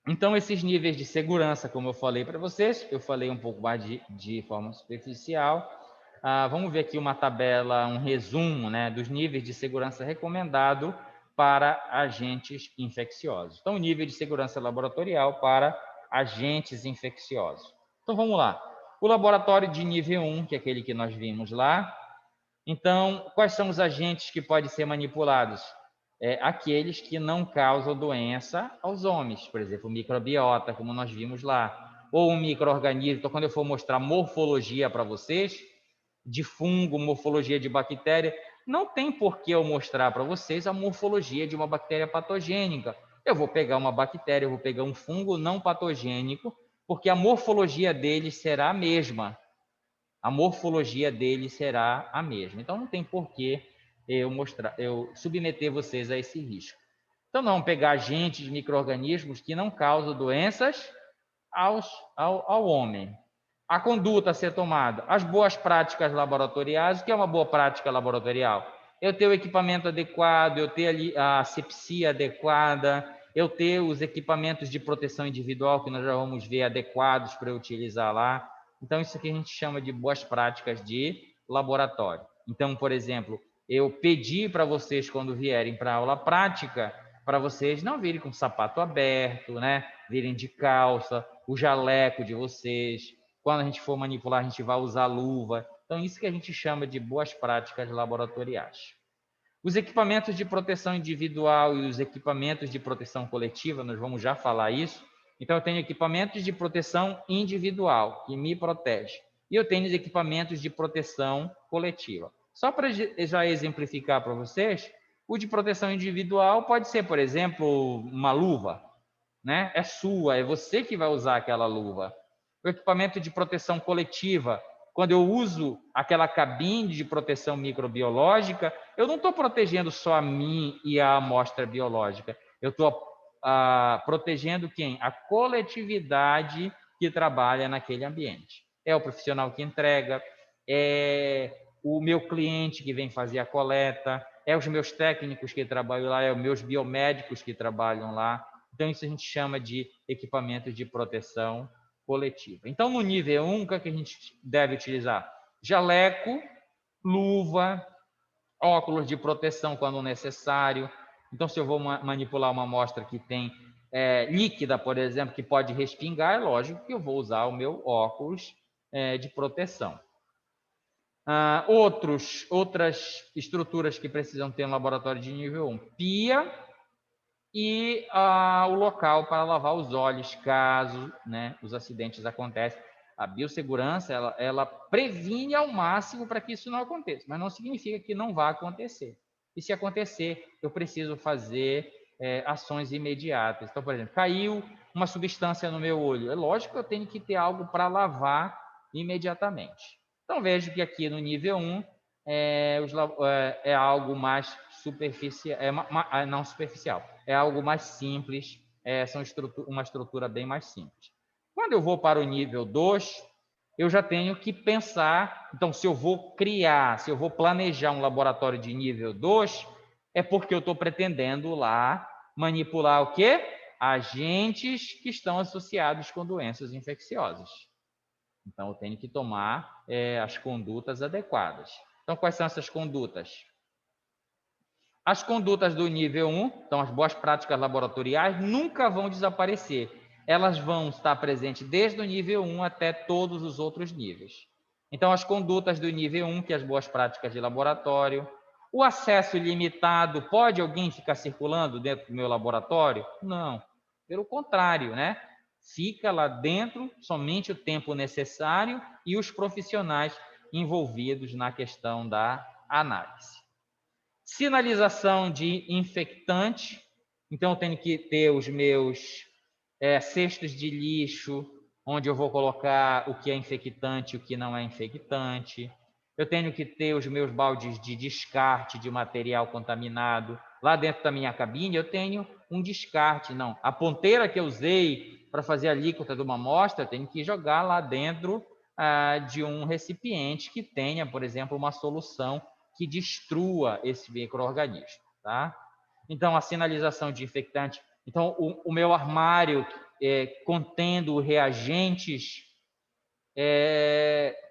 Então, esses níveis de segurança, como eu falei para vocês, eu falei um pouco mais de forma superficial. Vamos ver aqui uma tabela, um resumo, né, dos níveis de segurança recomendado para agentes infecciosos. Então, nível de segurança laboratorial para agentes infecciosos. Então, vamos lá. O laboratório de nível 1, que é aquele que nós vimos lá. Então, quais são os agentes que podem ser manipulados? Aqueles que não causam doença aos homens, por exemplo, o microbiota, como nós vimos lá, ou um micro-organismo. Então, quando eu for mostrar morfologia para vocês, de fungo, morfologia de bactéria, não tem por que eu mostrar para vocês a morfologia de uma bactéria patogênica. Eu vou pegar uma bactéria, eu vou pegar um fungo não patogênico, porque a morfologia dele será a mesma. A morfologia dele será a mesma. Então, não tem por que eu submeter vocês a esse risco. Então, não pegar agentes, micro-organismos que não causam doenças ao homem. A conduta a ser tomada, as boas práticas laboratoriais. O que é uma boa prática laboratorial? Eu ter o equipamento adequado, eu ter ali a asepsia adequada, eu ter os equipamentos de proteção individual, que nós já vamos ver, adequados para eu utilizar lá. Então, isso aqui a gente chama de boas práticas de laboratório. Então, por exemplo, eu pedi para vocês, quando vierem para a aula prática, para vocês não virem com o sapato aberto, né? Virem de calça, o jaleco de vocês. Quando a gente for manipular, a gente vai usar luva. Então, isso que a gente chama de boas práticas laboratoriais. Os equipamentos de proteção individual e os equipamentos de proteção coletiva, nós vamos já falar isso. Então, eu tenho equipamentos de proteção individual, que me protege. E eu tenho os equipamentos de proteção coletiva. Só para já exemplificar para vocês, o de proteção individual pode ser, por exemplo, uma luva, né? É sua, é você que vai usar aquela luva. O equipamento de proteção coletiva, quando eu uso aquela cabine de proteção microbiológica, eu não estou protegendo só a mim e a amostra biológica. Eu estou protegendo quem? A coletividade que trabalha naquele ambiente. É o profissional que entrega, é o meu cliente que vem fazer a coleta, é os meus técnicos que trabalham lá, é os meus biomédicos que trabalham lá. Então, isso a gente chama de equipamentos de proteção coletiva. Então, no nível 1, o que a gente deve utilizar? Jaleco, luva, óculos de proteção quando necessário. Então, se eu vou manipular uma amostra que tem líquida, por exemplo, que pode respingar, é lógico que eu vou usar o meu óculos de proteção. Outras estruturas que precisam ter um laboratório de nível 1. Pia e o local para lavar os olhos, caso, né, os acidentes aconteçam. A biossegurança, ela previne ao máximo para que isso não aconteça, mas não significa que não vá acontecer. E se acontecer, eu preciso fazer ações imediatas. Então, por exemplo, caiu uma substância no meu olho. É lógico que eu tenho que ter algo para lavar imediatamente. Então, vejo que aqui no nível 1 é algo mais superficial, não superficial, é algo mais simples, uma estrutura bem mais simples. Quando eu vou para o nível 2, eu já tenho que pensar, então, se eu vou criar, se eu vou planejar um laboratório de nível 2, é porque eu estou pretendendo lá manipular o quê? Agentes que estão associados com doenças infecciosas. Então, eu tenho que tomar as condutas adequadas. Então, quais são essas condutas? As condutas do nível 1, então as boas práticas laboratoriais, nunca vão desaparecer. Elas vão estar presentes desde o nível 1 até todos os outros níveis. Então, as condutas do nível 1, que é as boas práticas de laboratório. O acesso ilimitado, pode alguém ficar circulando dentro do meu laboratório? Não. Pelo contrário, né? Fica lá dentro somente o tempo necessário e os profissionais envolvidos na questão da análise. Sinalização de infectante. Então, eu tenho que ter os meus cestos de lixo, onde eu vou colocar o que é infectante e o que não é infectante. Eu tenho que ter os meus baldes de descarte de material contaminado. Lá dentro da minha cabine, eu tenho um descarte. Não, a ponteira que eu usei para fazer a alíquota de uma amostra, eu tenho que jogar lá dentro de um recipiente que tenha, por exemplo, uma solução que destrua esse micro-organismo, tá? Então, a sinalização de infectante. Então, o meu armário contendo reagentes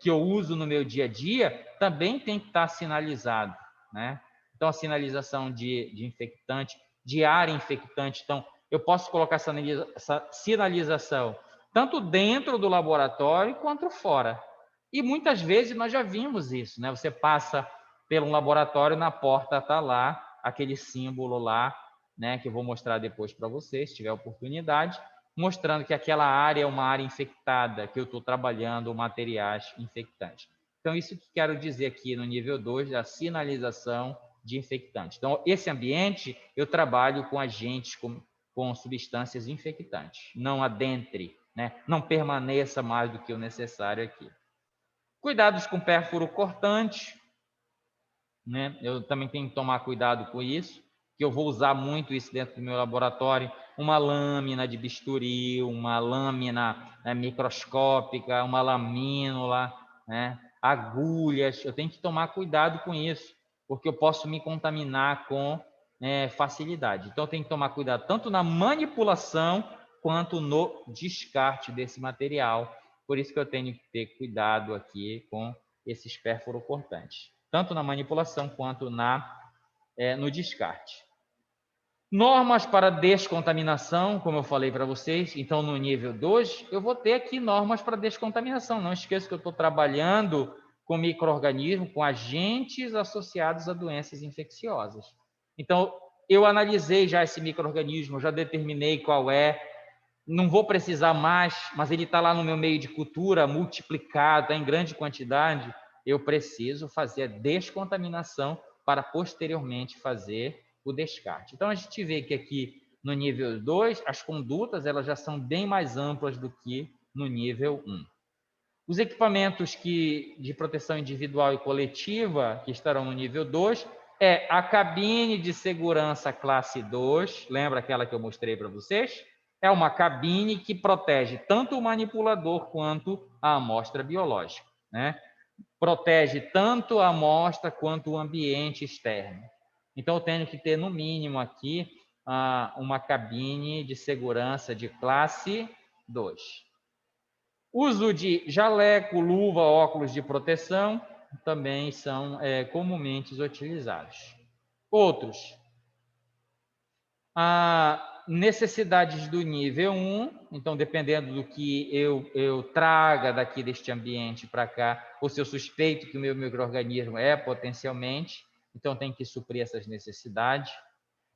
que eu uso no meu dia a dia, também tem que estar sinalizado, né? Então, a sinalização de infectante, de área infectante. Então, eu posso colocar essa sinalização tanto dentro do laboratório quanto fora. E muitas vezes nós já vimos isso, né? Você passa pelo laboratório, na porta está lá aquele símbolo lá, né? Que eu vou mostrar depois para vocês, se tiver oportunidade, mostrando que aquela área é uma área infectada, que eu estou trabalhando materiais infectantes. Então, isso que quero dizer aqui no nível 2, da sinalização de infectantes. Então, esse ambiente, eu trabalho com agentes, com substâncias infectantes. Não adentre, né? Não permaneça mais do que o necessário aqui. Cuidados com pérfuro cortante, né? Eu também tenho que tomar cuidado com isso, que eu vou usar muito isso dentro do meu laboratório. Uma lâmina de bisturi, uma lâmina microscópica, uma lamínula, né? Agulhas. Eu tenho que tomar cuidado com isso, porque eu posso me contaminar com facilidade. Então, eu tenho que tomar cuidado tanto na manipulação quanto no descarte desse material. Por isso que eu tenho que ter cuidado aqui com esses pérfuro-cortantes, tanto na manipulação quanto no descarte. Normas para descontaminação, como eu falei para vocês. Então, no nível 2, eu vou ter aqui normas para descontaminação. Não esqueça que eu estou trabalhando com micro-organismos, com agentes associados a doenças infecciosas. Então, eu analisei já esse micro-organismo, já determinei qual é, não vou precisar mais, mas ele está lá no meu meio de cultura, multiplicado, tá em grande quantidade, eu preciso fazer a descontaminação para posteriormente fazer o descarte. Então, a gente vê que aqui no nível 2, as condutas elas já são bem mais amplas do que no nível 1. Os equipamentos de proteção individual e coletiva, que estarão no nível 2, é a cabine de segurança classe 2, lembra aquela que eu mostrei para vocês? É uma cabine que protege tanto o manipulador quanto a amostra biológica, né? Protege tanto a amostra quanto o ambiente externo. Então, eu tenho que ter, no mínimo, aqui, uma cabine de segurança de classe 2. Uso de jaleco, luva, óculos de proteção também são comumente utilizados. Outros. Necessidades do nível 1, então, dependendo do que eu traga daqui deste ambiente para cá, ou se eu suspeito que o meu micro-organismo potencialmente, então tem que suprir essas necessidades.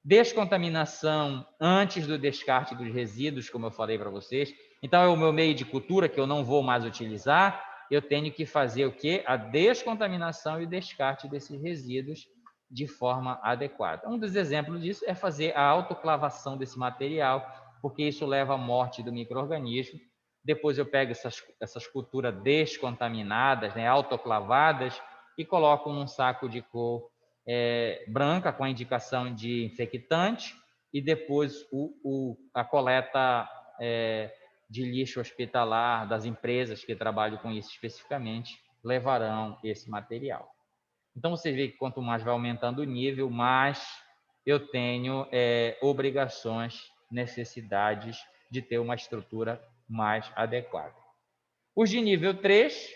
Descontaminação antes do descarte dos resíduos, como eu falei para vocês. Então, é o meu meio de cultura que eu não vou mais utilizar, eu tenho que fazer o quê? A descontaminação e o descarte desses resíduos de forma adequada. Um dos exemplos disso é fazer a autoclavação desse material, porque isso leva à morte do micro-organismo. Depois eu pego essas culturas descontaminadas, autoclavadas, e coloco num saco de cor branca com a indicação de infectante, e depois a coleta de lixo hospitalar das empresas que trabalham com isso especificamente levarão esse material. Então, você vê que quanto mais vai aumentando o nível, mais eu tenho obrigações, necessidades de ter uma estrutura mais adequada. Os de nível 3,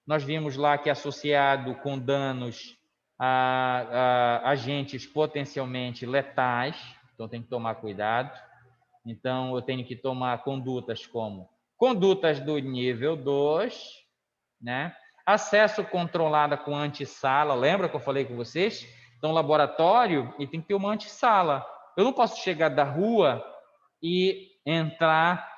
nós vimos lá que associado com danos a agentes potencialmente letais, então tem que tomar cuidado. Então, eu tenho que tomar condutas como condutas do nível 2, né? Acesso controlado com antessala, lembra que eu falei com vocês? Então, laboratório, e tem que ter uma antessala. Eu não posso chegar da rua e entrar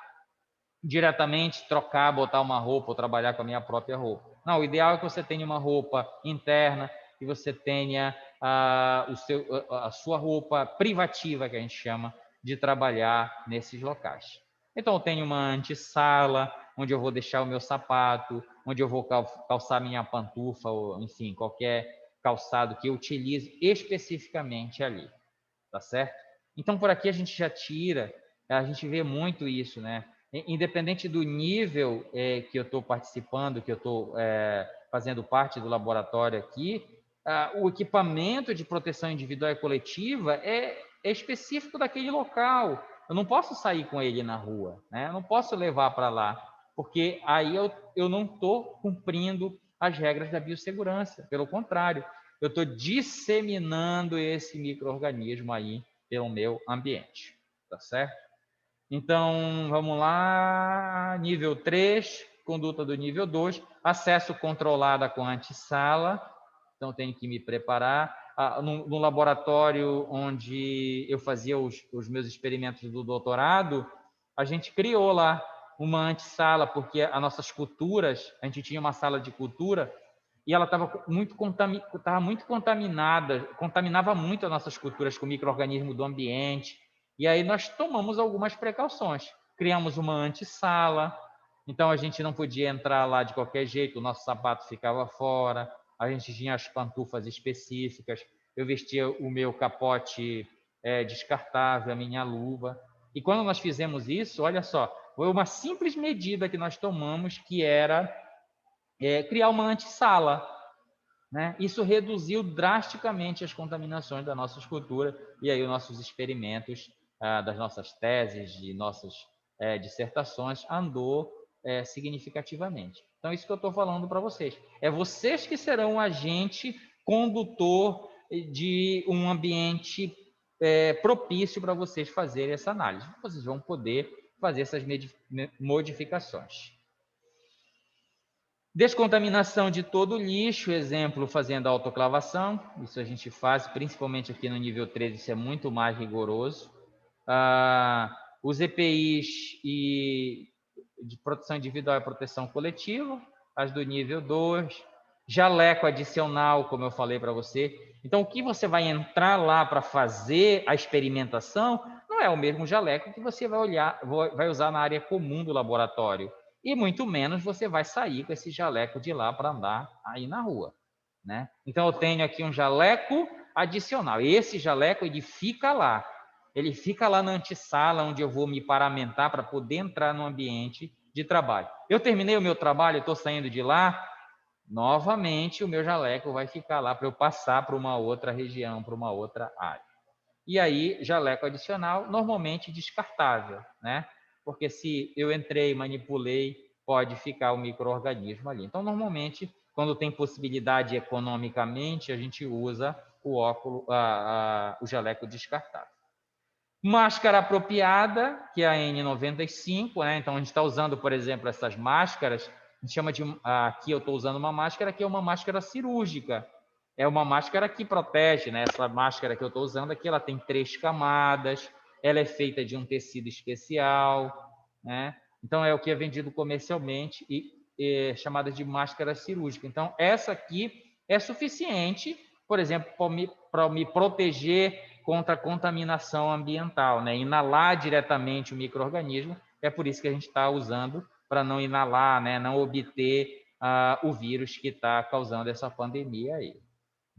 diretamente, trocar, botar uma roupa ou trabalhar com a minha própria roupa. Não, o ideal é que você tenha uma roupa interna, que você tenha a sua roupa privativa, que a gente chama, de trabalhar nesses locais. Então, eu tenho uma antessala, onde eu vou deixar o meu sapato, onde eu vou calçar minha pantufa, ou enfim, qualquer calçado que eu utilize especificamente ali, tá certo? Então, por aqui a gente já tira, a gente vê muito isso, né? Independente do nível que eu estou participando, que eu estou fazendo parte do laboratório aqui, o equipamento de proteção individual e coletiva é específico daquele local. eu não posso sair com ele na rua, né? Eu não posso levar para lá, porque aí eu não estou cumprindo as regras da biossegurança. Pelo contrário, eu estou disseminando esse micro-organismo aí pelo meu ambiente, tá certo? Então, vamos lá, nível 3, conduta do nível 2, acesso controlado com antessala, então tenho que me preparar. No laboratório onde eu fazia os meus experimentos do doutorado, a gente criou lá uma antessala, porque as nossas culturas, a gente tinha uma sala de cultura, e ela estava muito contaminada, contaminava muito as nossas culturas com micro-organismo do ambiente. E aí nós tomamos algumas precauções. Criamos uma antessala, então a gente não podia entrar lá de qualquer jeito, o nosso sapato ficava fora, a gente tinha as pantufas específicas, eu vestia o meu capote descartável, a minha luva. E quando nós fizemos isso, olha só, foi uma simples medida que nós tomamos, que era criar uma antessala, né? Isso reduziu drasticamente as contaminações da nossa escultura e aí os nossos experimentos, das nossas teses, de nossas dissertações, andou significativamente. Então, isso que eu estou falando para vocês. É vocês que serão o agente condutor de um ambiente propício para vocês fazerem essa análise. Vocês vão poder fazer essas modificações. Descontaminação de todo o lixo, exemplo, fazendo autoclavação. Isso a gente faz, principalmente aqui no nível 13, isso é muito mais rigoroso. Os EPIs de proteção individual e proteção coletiva, as do nível 2. Jaleco adicional, como eu falei para você. Então, o que você vai entrar lá para fazer a experimentação não é o mesmo jaleco que você vai usar na área comum do laboratório. E muito menos você vai sair com esse jaleco de lá para andar aí na rua, né? Então, eu tenho aqui um jaleco adicional. Esse jaleco, ele fica lá. Ele fica lá na antessala, onde eu vou me paramentar para poder entrar no ambiente de trabalho. Eu terminei o meu trabalho, estou saindo de lá, novamente o meu jaleco vai ficar lá para eu passar para uma outra região, para uma outra área. E aí, jaleco adicional, normalmente descartável, né? Porque se eu entrei, manipulei, pode ficar o micro-organismo ali. Então, normalmente, quando tem possibilidade economicamente, a gente usa o óculos, o jaleco descartável. Máscara apropriada, que é a N95, né? Então, a gente está usando, por exemplo, essas máscaras, a gente chama de, aqui eu estou usando uma máscara que é uma máscara cirúrgica. É uma máscara que protege, né? Essa máscara que eu estou usando aqui, ela tem 3 camadas, ela é feita de um tecido especial, né? Então, é o que é vendido comercialmente e é chamada de máscara cirúrgica. Então, essa aqui é suficiente, por exemplo, para me proteger contra a contaminação ambiental, né? Inalar diretamente o micro-organismo, é por isso que a gente está usando, para não inalar, né? Não obter o vírus que está causando essa pandemia aí.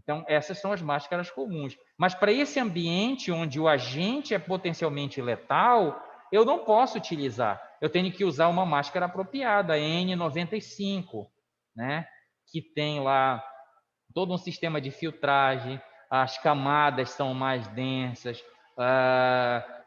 Então, essas são as máscaras comuns. Mas para esse ambiente onde o agente é potencialmente letal, eu não posso utilizar. Eu tenho que usar uma máscara apropriada, N95, né? Que tem lá todo um sistema de filtragem, as camadas são mais densas,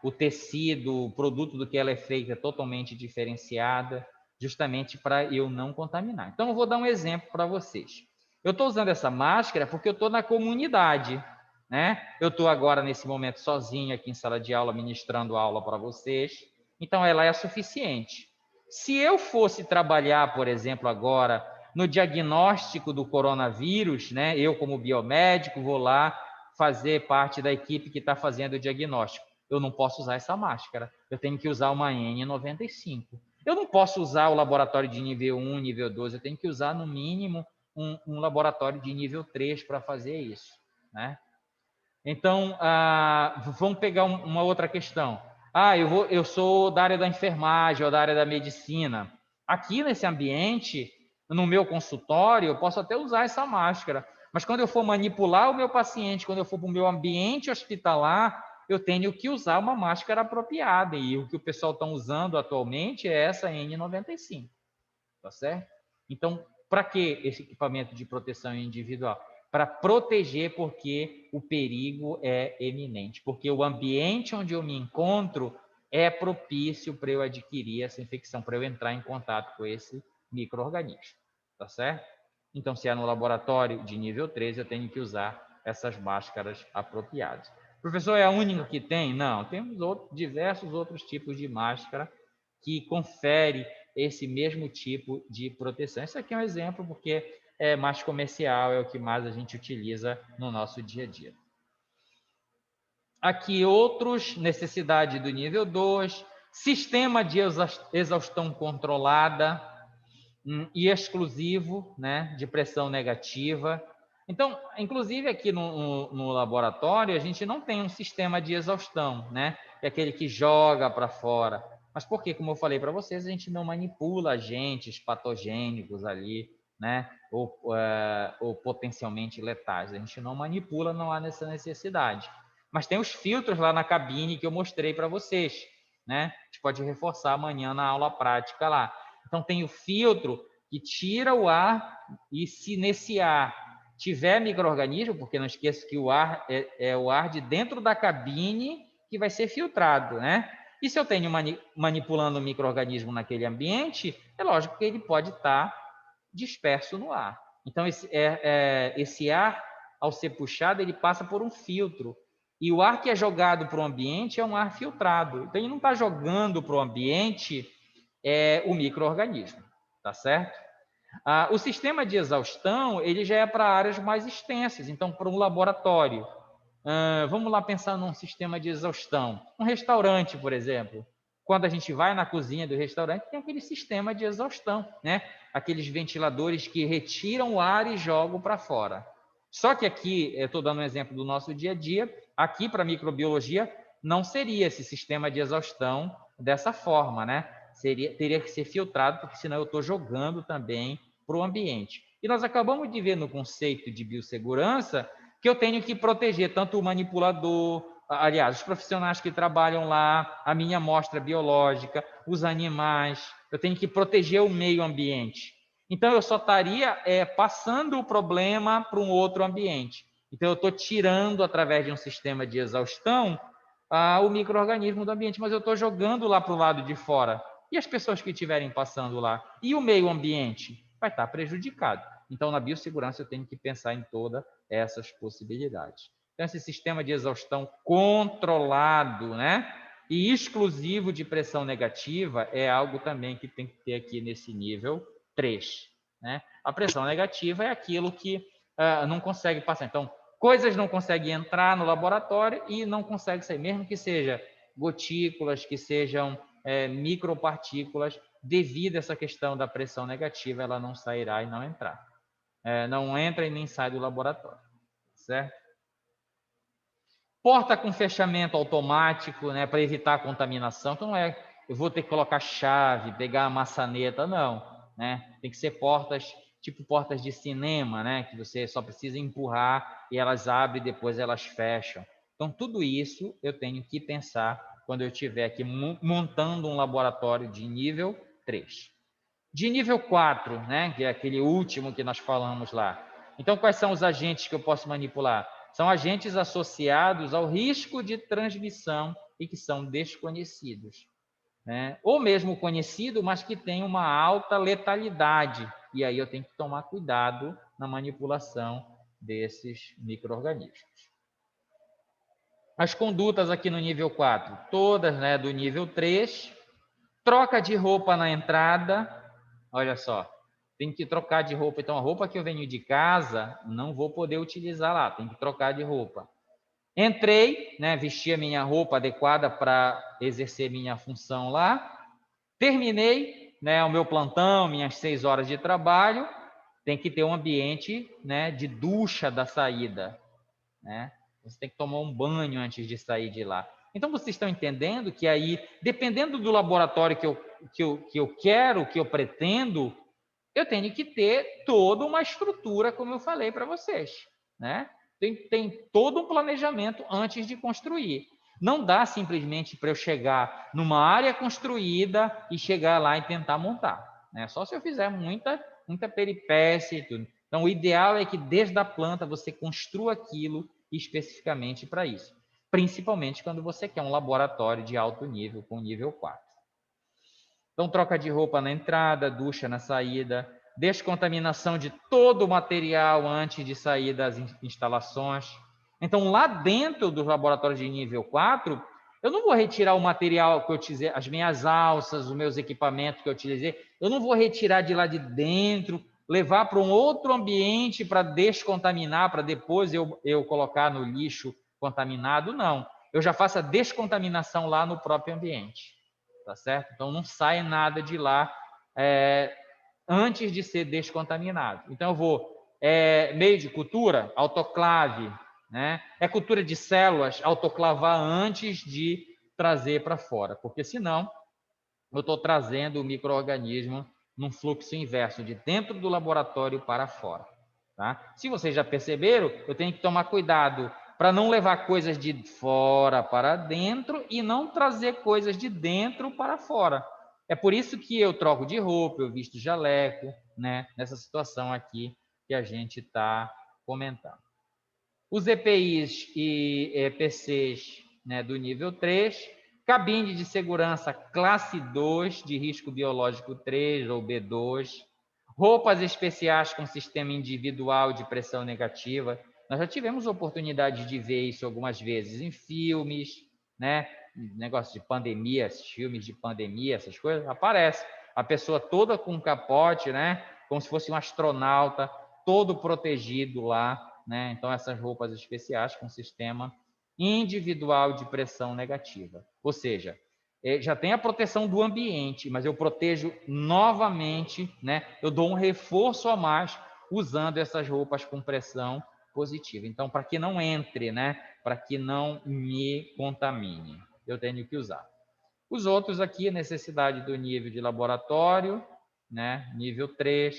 o tecido, o produto do que ela é feita é totalmente diferenciada, justamente para eu não contaminar. Então, eu vou dar um exemplo para vocês. Eu estou usando essa máscara porque eu estou na comunidade, né? Eu estou agora, nesse momento, sozinho aqui em sala de aula, ministrando aula para vocês. Então, ela é suficiente. Se eu fosse trabalhar, por exemplo, agora no diagnóstico do coronavírus, né? Eu, como biomédico, vou lá fazer parte da equipe que está fazendo o diagnóstico. Eu não posso usar essa máscara. Eu tenho que usar uma N95. Eu não posso usar o laboratório de nível 1, nível 2. Eu tenho que usar, no mínimo, um laboratório de nível 3 para fazer isso, né? Então, vamos pegar uma outra questão. Eu sou da área da enfermagem ou da área da medicina. Aqui nesse ambiente, no meu consultório, eu posso até usar essa máscara. Mas quando eu for manipular o meu paciente, quando eu for para o meu ambiente hospitalar, eu tenho que usar uma máscara apropriada. E o que o pessoal está usando atualmente é essa N95. Tá certo? Então, para que esse equipamento de proteção individual? Para proteger, porque o perigo é eminente. Porque o ambiente onde eu me encontro é propício para eu adquirir essa infecção, para eu entrar em contato com esse micro-organismo, tá certo? Então, se é no laboratório de nível 3, eu tenho que usar essas máscaras apropriadas. Professor, é a única que tem? Não, temos diversos outros tipos de máscara que confere esse mesmo tipo de proteção. Esse aqui é um exemplo porque é mais comercial, é o que mais a gente utiliza no nosso dia a dia. Aqui outros, necessidade do nível 2, sistema de exaustão controlada e exclusivo, né, de pressão negativa. Então, inclusive aqui no laboratório, a gente não tem um sistema de exaustão, né? É aquele que joga para fora. Mas porque, como eu falei para vocês, a gente não manipula agentes patogênicos ali, né? Ou potencialmente letais. A gente não manipula, não há essa necessidade. Mas tem os filtros lá na cabine que eu mostrei para vocês, né? A gente pode reforçar amanhã na aula prática lá. Então, tem o filtro que tira o ar e se nesse ar tiver micro-organismo, porque não esqueça que o ar é o ar de dentro da cabine que vai ser filtrado, né? E se eu tenho manipulando o micro-organismo naquele ambiente, é lógico que ele pode estar disperso no ar. Então, esse ar, ao ser puxado, ele passa por um filtro. E o ar que é jogado para o ambiente é um ar filtrado. Então, ele não está jogando para o ambiente o micro-organismo, tá certo? O sistema de exaustão ele já é para áreas mais extensas, então para um laboratório. Vamos lá pensar num sistema de exaustão. Um restaurante, por exemplo. Quando a gente vai na cozinha do restaurante, tem aquele sistema de exaustão, né? Aqueles ventiladores que retiram o ar e jogam para fora. Só que aqui, eu estou dando um exemplo do nosso dia a dia, aqui para microbiologia não seria esse sistema de exaustão dessa forma, né? Teria que ser filtrado, porque senão eu estou jogando também para o ambiente. E nós acabamos de ver no conceito de biossegurança que eu tenho que proteger tanto o manipulador, aliás, os profissionais que trabalham lá, a minha amostra biológica, os animais, eu tenho que proteger o meio ambiente. Então, eu só estaria passando o problema para um outro ambiente. Então, eu estou tirando, através de um sistema de exaustão, o micro-organismo do ambiente, mas eu estou jogando lá para o lado de fora. E as pessoas que estiverem passando lá? E o meio ambiente? Vai estar prejudicado. Então, na biossegurança, eu tenho que pensar em todas essas possibilidades. Então, esse sistema de exaustão controlado, né? E exclusivo de pressão negativa é algo também que tem que ter aqui nesse nível 3. Né? A pressão negativa é aquilo que não consegue passar. Então, coisas não conseguem entrar no laboratório e não conseguem sair, mesmo que seja gotículas, que sejam micropartículas, devido a essa questão da pressão negativa, ela não sairá e não entrar. Não entra e nem sai do laboratório, certo? Porta com fechamento automático, né, para evitar a contaminação. Então, não é eu vou ter que colocar chave, pegar a maçaneta, não. Né? Tem que ser portas, tipo portas de cinema, né, que você só precisa empurrar e elas abrem e depois elas fecham. Então, tudo isso eu tenho que pensar quando eu estiver aqui montando um laboratório de nível 3. De nível 4, né, que é aquele último que nós falamos lá. Então, quais são os agentes que eu posso manipular? São agentes associados ao risco de transmissão e que são desconhecidos. Né? Ou mesmo conhecido, mas que tem uma alta letalidade. E aí eu tenho que tomar cuidado na manipulação desses micro-organismos. As condutas aqui no nível 4, todas, né, do nível 3. Troca de roupa na entrada. Olha só, tem que trocar de roupa. Então, a roupa que eu venho de casa, não vou poder utilizar lá. Tem que trocar de roupa. Entrei, né, vesti a minha roupa adequada para exercer minha função lá. Terminei, né, o meu plantão, minhas 6 horas de trabalho. Tem que ter um ambiente, né, de ducha da saída. Né? Você tem que tomar um banho antes de sair de lá. Então, vocês estão entendendo que aí, dependendo do laboratório que eu quero, que eu pretendo, eu tenho que ter toda uma estrutura, como eu falei para vocês. Né? Tem todo um planejamento antes de construir. Não dá simplesmente para eu chegar numa área construída e chegar lá e tentar montar. Né? Só se eu fizer muita peripécia e tudo. Então, o ideal é que desde a planta você construa aquilo especificamente para isso. principalmente quando você quer um laboratório de alto nível, com nível 4. Então, troca de roupa na entrada, ducha na saída, descontaminação de todo o material antes de sair das instalações. Então, lá dentro dos laboratórios de nível 4, eu não vou retirar o material que eu utilizei, as minhas alças, os meus equipamentos que eu utilizei, eu não vou retirar de lá de dentro, levar para um outro ambiente para descontaminar, para depois eu colocar no lixo contaminado, não. Eu já faço a descontaminação lá no próprio ambiente, tá certo? Então, não sai nada de lá antes de ser descontaminado. Então, eu vou meio de cultura, autoclave, né? Cultura de células, autoclavar antes de trazer para fora, porque senão eu estou trazendo o micro-organismo num fluxo inverso, de dentro do laboratório para fora. Tá? Se vocês já perceberam, eu tenho que tomar cuidado para não levar coisas de fora para dentro e não trazer coisas de dentro para fora. É por isso que eu troco de roupa, eu visto jaleco, né? Nessa situação aqui que a gente está comentando. Os EPIs e EPCs, né, do nível 3, cabine de segurança classe 2, de risco biológico 3 ou B2, roupas especiais com sistema individual de pressão negativa. Nós já tivemos oportunidade de ver isso algumas vezes em filmes, né? Negócio de pandemia, filmes de pandemia, essas coisas, aparece a pessoa toda com um capote, né? Como se fosse um astronauta, todo protegido lá, né? Então, essas roupas especiais com sistema individual de pressão negativa. Ou seja, já tem a proteção do ambiente, mas eu protejo novamente, né? Eu dou um reforço a mais usando essas roupas com pressão positiva. Então, para que não entre, né? Para que não me contamine, eu tenho que usar. Os outros aqui, necessidade do nível de laboratório, né? Nível 3.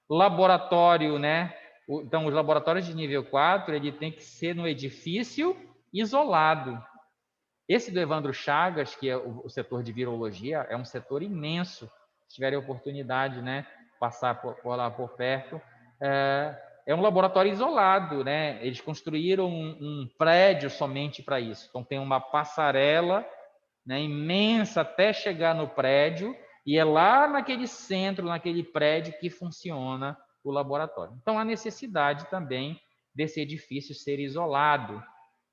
Laboratório, né? Então, os laboratórios de nível 4, ele tem que ser no edifício isolado. Esse do Evandro Chagas, que é o setor de virologia, é um setor imenso. Se tiverem oportunidade, né? Passar por lá por perto. É um laboratório isolado, né? Eles construíram um prédio somente para isso. Então, tem uma passarela, né, imensa até chegar no prédio, e é lá naquele centro, naquele prédio que funciona o laboratório. Então, há necessidade também desse edifício ser isolado,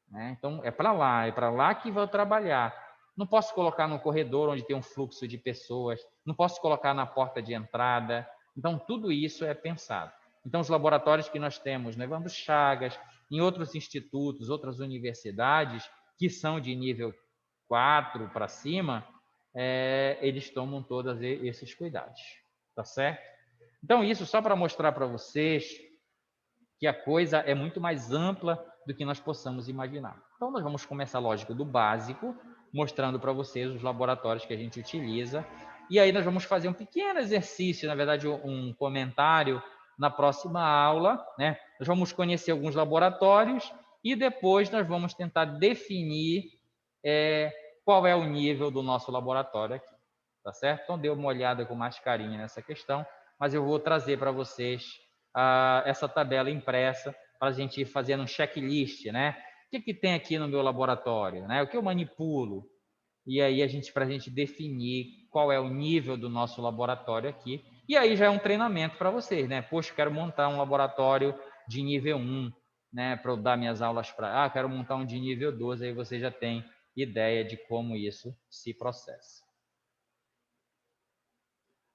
né? Então, é para lá que vou trabalhar. Não posso colocar no corredor onde tem um fluxo de pessoas, não posso colocar na porta de entrada. Então, tudo isso é pensado. Então, os laboratórios que nós temos, né, Evandro Chagas, em outros institutos, outras universidades, que são de nível 4 para cima, eles tomam todos esses cuidados, tá certo? Então, isso só para mostrar para vocês que a coisa é muito mais ampla do que nós possamos imaginar. Então, nós vamos começar, lógico, do básico, mostrando para vocês os laboratórios que a gente utiliza, e aí nós vamos fazer um pequeno exercício, na verdade, um comentário na próxima aula, né? Nós vamos conhecer alguns laboratórios e depois nós vamos tentar definir qual é o nível do nosso laboratório aqui, tá certo? Então, dê uma olhada com mais carinho nessa questão, mas eu vou trazer para vocês essa tabela impressa para a gente ir fazendo um checklist, né? O que tem aqui no meu laboratório, né? O que eu manipulo? E aí, para a gente definir qual é o nível do nosso laboratório aqui. E aí já é um treinamento para vocês, né? Poxa, quero montar um laboratório de nível 1, né? Para eu dar minhas aulas para... quero montar um de nível 12, aí você já tem ideia de como isso se processa.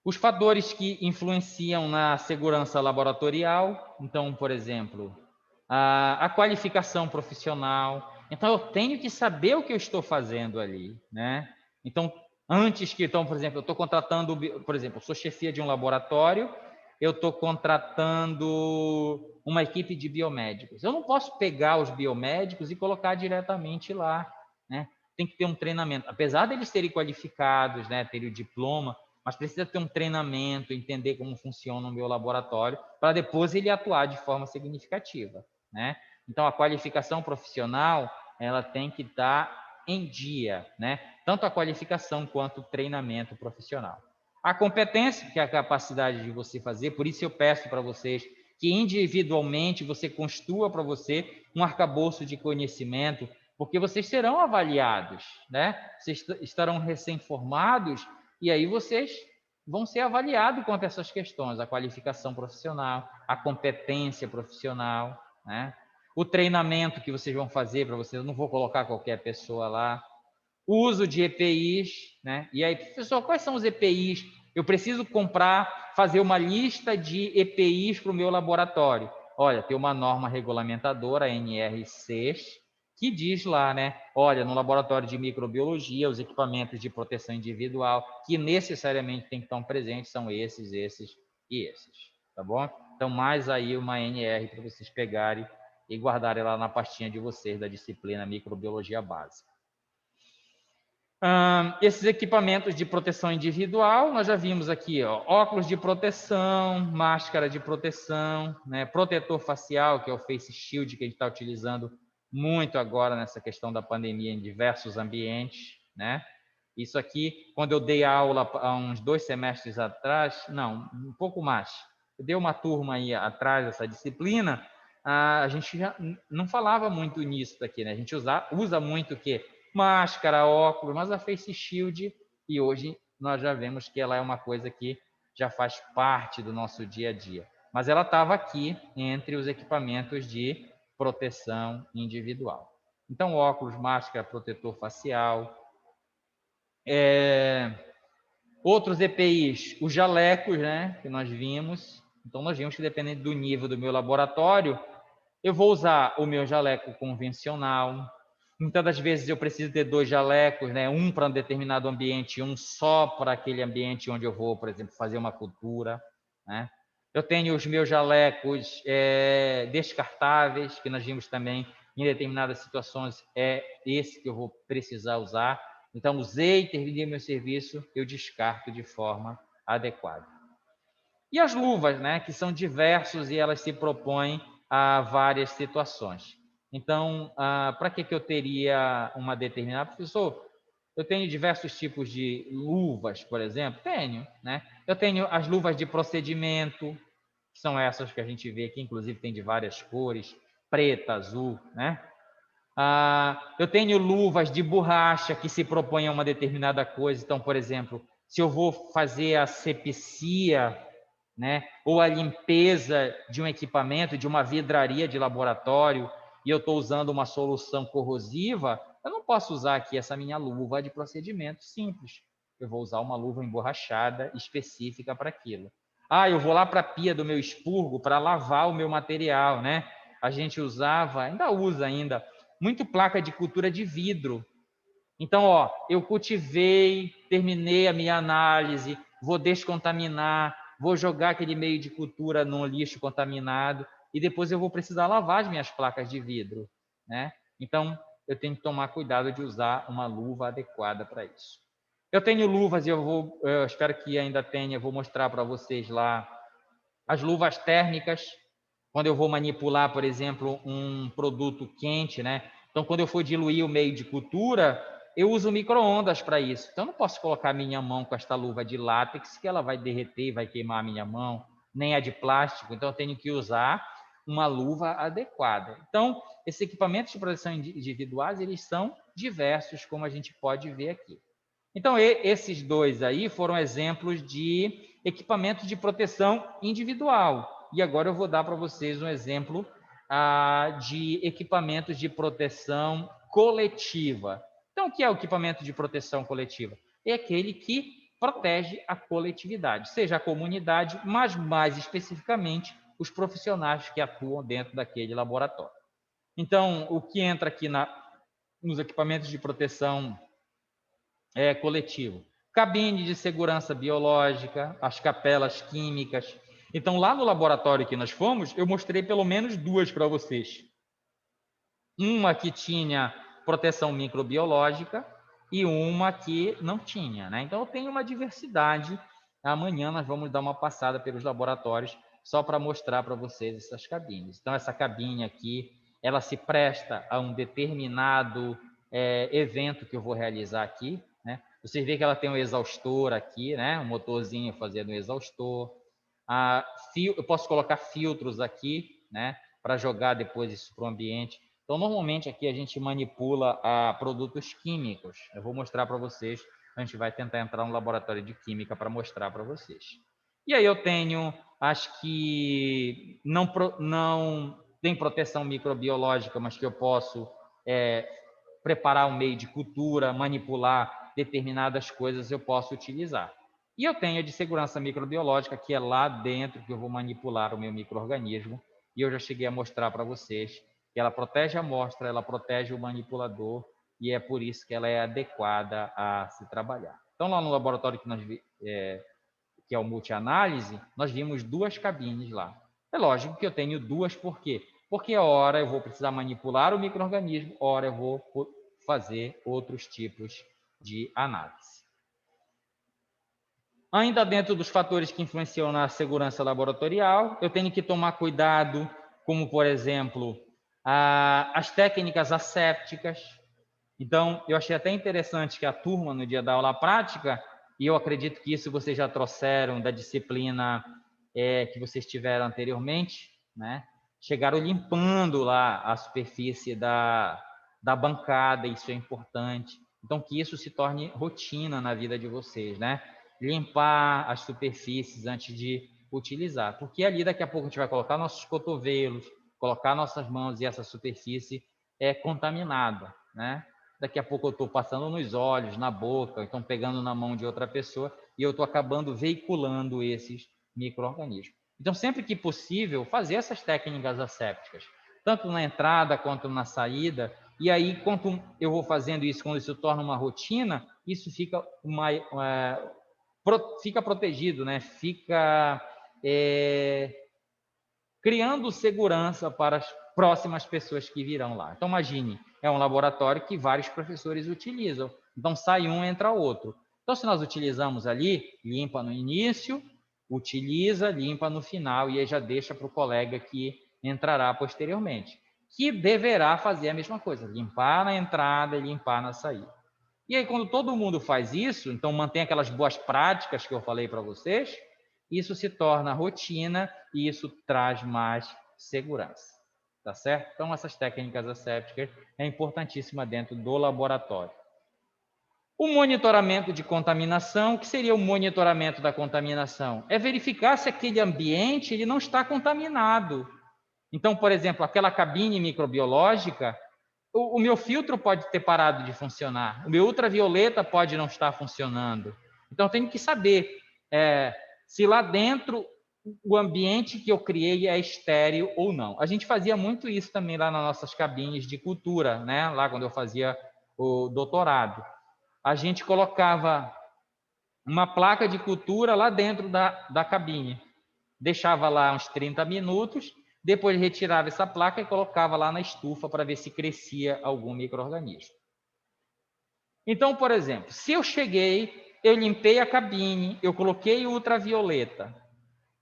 Os fatores que influenciam na segurança laboratorial, então, por exemplo, a qualificação profissional. Então, eu tenho que saber o que eu estou fazendo ali, né? Então, por exemplo, eu estou contratando, por exemplo, eu sou chefia de um laboratório, eu estou contratando uma equipe de biomédicos. Eu não posso pegar os biomédicos e colocar diretamente lá, né? Tem que ter um treinamento. Apesar deles serem qualificados, né, terem o diploma, mas precisa ter um treinamento, entender como funciona o meu laboratório, para depois ele atuar de forma significativa, né? Então, a qualificação profissional, ela tem que estar em dia, né? Tanto a qualificação quanto o treinamento profissional. A competência, que é a capacidade de você fazer, por isso eu peço para vocês que individualmente você construa para você um arcabouço de conhecimento porque vocês serão avaliados, né? Vocês estarão recém-formados e aí vocês vão ser avaliados quanto a essas questões, a qualificação profissional, a competência profissional, né? O treinamento que vocês vão fazer para vocês, eu não vou colocar qualquer pessoa lá, o uso de EPIs, né? E aí, professor, quais são os EPIs? Eu preciso comprar, fazer uma lista de EPIs para o meu laboratório. Olha, tem uma norma regulamentadora, a NR6, que diz lá, né? Olha, no laboratório de microbiologia, os equipamentos de proteção individual que necessariamente tem que estar presentes são esses, esses e esses, tá bom? Então, mais aí uma NR para vocês pegarem e guardarem lá na pastinha de vocês da disciplina microbiologia básica. Esses equipamentos de proteção individual, nós já vimos aqui, ó, óculos de proteção, máscara de proteção, né, protetor facial, que é o Face Shield, que a gente está utilizando muito agora nessa questão da pandemia em diversos ambientes, né? Isso aqui, quando eu dei aula há uns 2 semestres atrás, não, um pouco mais, eu dei uma turma aí atrás dessa disciplina, a gente já não falava muito nisso daqui, né? A gente usa muito o quê? Máscara, óculos, mas a Face Shield, e hoje nós já vemos que ela é uma coisa que já faz parte do nosso dia a dia. Mas ela estava aqui entre os equipamentos de proteção individual. Então, óculos, máscara, protetor facial. Outros EPIs, os jalecos, né, que nós vimos. Então, nós vimos que dependendo do nível do meu laboratório, eu vou usar o meu jaleco convencional. Muitas das vezes eu preciso ter 2 jalecos, né? Um para um determinado ambiente e um só para aquele ambiente onde eu vou, por exemplo, fazer uma cultura, né? Eu tenho os meus jalecos descartáveis, que nós vimos também em determinadas situações, é esse que eu vou precisar usar. Então, usei, terminei meu serviço, eu descarto de forma adequada. E as luvas, né? Que são diversos e elas se propõem a várias situações. Então, para que eu teria uma determinada... Professor, eu tenho diversos tipos de luvas, por exemplo? Tenho, né? Eu tenho as luvas de procedimento, que são essas que a gente vê aqui, inclusive tem de várias cores, preta, azul, né? Eu tenho luvas de borracha que se propõem a uma determinada coisa. Então, por exemplo, se eu vou fazer a asepsia, né, ou a limpeza de um equipamento, de uma vidraria de laboratório, e eu estou usando uma solução corrosiva, eu não posso usar aqui essa minha luva de procedimento simples. Eu vou usar uma luva emborrachada específica para aquilo. Eu vou lá para a pia do meu expurgo para lavar o meu material, né? A gente usava, ainda usa ainda, muito placa de cultura de vidro. Então, ó, eu cultivei, terminei a minha análise, vou descontaminar, vou jogar aquele meio de cultura no lixo contaminado e depois eu vou precisar lavar as minhas placas de vidro, né? Então, eu tenho que tomar cuidado de usar uma luva adequada para isso. Eu tenho luvas e eu espero que ainda tenha, vou mostrar para vocês lá as luvas térmicas, quando eu vou manipular, por exemplo, um produto quente, né? Então, quando eu for diluir o meio de cultura, eu uso micro-ondas para isso. Então, eu não posso colocar minha mão com esta luva de látex, que ela vai derreter, vai queimar a minha mão, nem a de plástico. Então, eu tenho que usar uma luva adequada. Então, esses equipamentos de proteção individuais, eles são diversos, como a gente pode ver aqui. Então, esses dois aí foram exemplos de equipamentos de proteção individual. E agora eu vou dar para vocês um exemplo de equipamentos de proteção coletiva. Então, o que é o equipamento de proteção coletiva? É aquele que protege a coletividade, seja a comunidade, mas mais especificamente os profissionais que atuam dentro daquele laboratório. Então, o que entra aqui nos equipamentos de proteção coletivo? Cabine de segurança biológica, as capelas químicas. Então, lá no laboratório que nós fomos, eu mostrei pelo menos 2 para vocês. Uma que tinha proteção microbiológica e uma que não tinha, né? Então, eu tenho uma diversidade. Amanhã nós vamos dar uma passada pelos laboratórios só para mostrar para vocês essas cabines. Então, essa cabine aqui, ela se presta a um determinado evento que eu vou realizar aqui, né? Vocês veem que ela tem um exaustor aqui, né? Um motorzinho fazendo um exaustor. Eu posso colocar filtros aqui, né? Para jogar depois isso para o ambiente. Então, normalmente aqui a gente manipula produtos químicos. Eu vou mostrar para vocês. A gente vai tentar entrar no laboratório de química para mostrar para vocês. E aí eu tenho as que não tem proteção microbiológica, mas que eu posso preparar um meio de cultura, manipular determinadas coisas, eu posso utilizar. E eu tenho a de segurança microbiológica, que é lá dentro que eu vou manipular o meu micro-organismo. E eu já cheguei a mostrar para vocês que ela protege a amostra, ela protege o manipulador, e é por isso que ela é adequada a se trabalhar. Então, lá no laboratório que é o multianálise, nós vimos 2 cabines lá. É lógico que eu tenho 2, por quê? Porque ora eu vou precisar manipular o micro-organismo, ora eu vou fazer outros tipos de análise. Ainda dentro dos fatores que influenciam na segurança laboratorial, eu tenho que tomar cuidado, como, por exemplo, as técnicas assépticas. Então, eu achei até interessante que a turma, no dia da aula prática, e eu acredito que isso vocês já trouxeram da disciplina que vocês tiveram anteriormente, né? Chegaram limpando lá a superfície da bancada, isso é importante. Então, que isso se torne rotina na vida de vocês, né? Limpar as superfícies antes de utilizar, porque ali daqui a pouco a gente vai colocar nossos cotovelos, colocar nossas mãos e essa superfície é contaminada, né? Daqui a pouco eu estou passando nos olhos, na boca, então pegando na mão de outra pessoa e eu estou acabando veiculando esses micro-organismos. Então, sempre que possível, fazer essas técnicas assépticas, tanto na entrada quanto na saída, e aí, quanto eu vou fazendo isso, quando isso torna uma rotina, isso fica fica protegido, né? Fica criando segurança para as próximas pessoas que virão lá. Então, imagine, é um laboratório que vários professores utilizam. Então, sai um, entra outro. Então, se nós utilizamos ali, limpa no início, utiliza, limpa no final, e aí já deixa para o colega que entrará posteriormente, que deverá fazer a mesma coisa, limpar na entrada e limpar na saída. E aí, quando todo mundo faz isso, então mantém aquelas boas práticas que eu falei para vocês, isso se torna rotina e isso traz mais segurança, tá certo? Então, essas técnicas assépticas é importantíssima dentro do laboratório. O monitoramento de contaminação, o que seria o monitoramento da contaminação? É verificar se aquele ambiente ele não está contaminado. Então, por exemplo, aquela cabine microbiológica, o meu filtro pode ter parado de funcionar, o meu ultravioleta pode não estar funcionando. Então, eu tenho que saber se lá dentro o ambiente que eu criei é estéril ou não. A gente fazia muito isso também lá nas nossas cabines de cultura, né? Lá quando eu fazia o doutorado. A gente colocava uma placa de cultura lá dentro da cabine, deixava lá uns 30 minutos, depois retirava essa placa e colocava lá na estufa para ver se crescia algum micro-organismo. Então, por exemplo, se eu cheguei, eu limpei a cabine, eu coloquei o ultravioleta,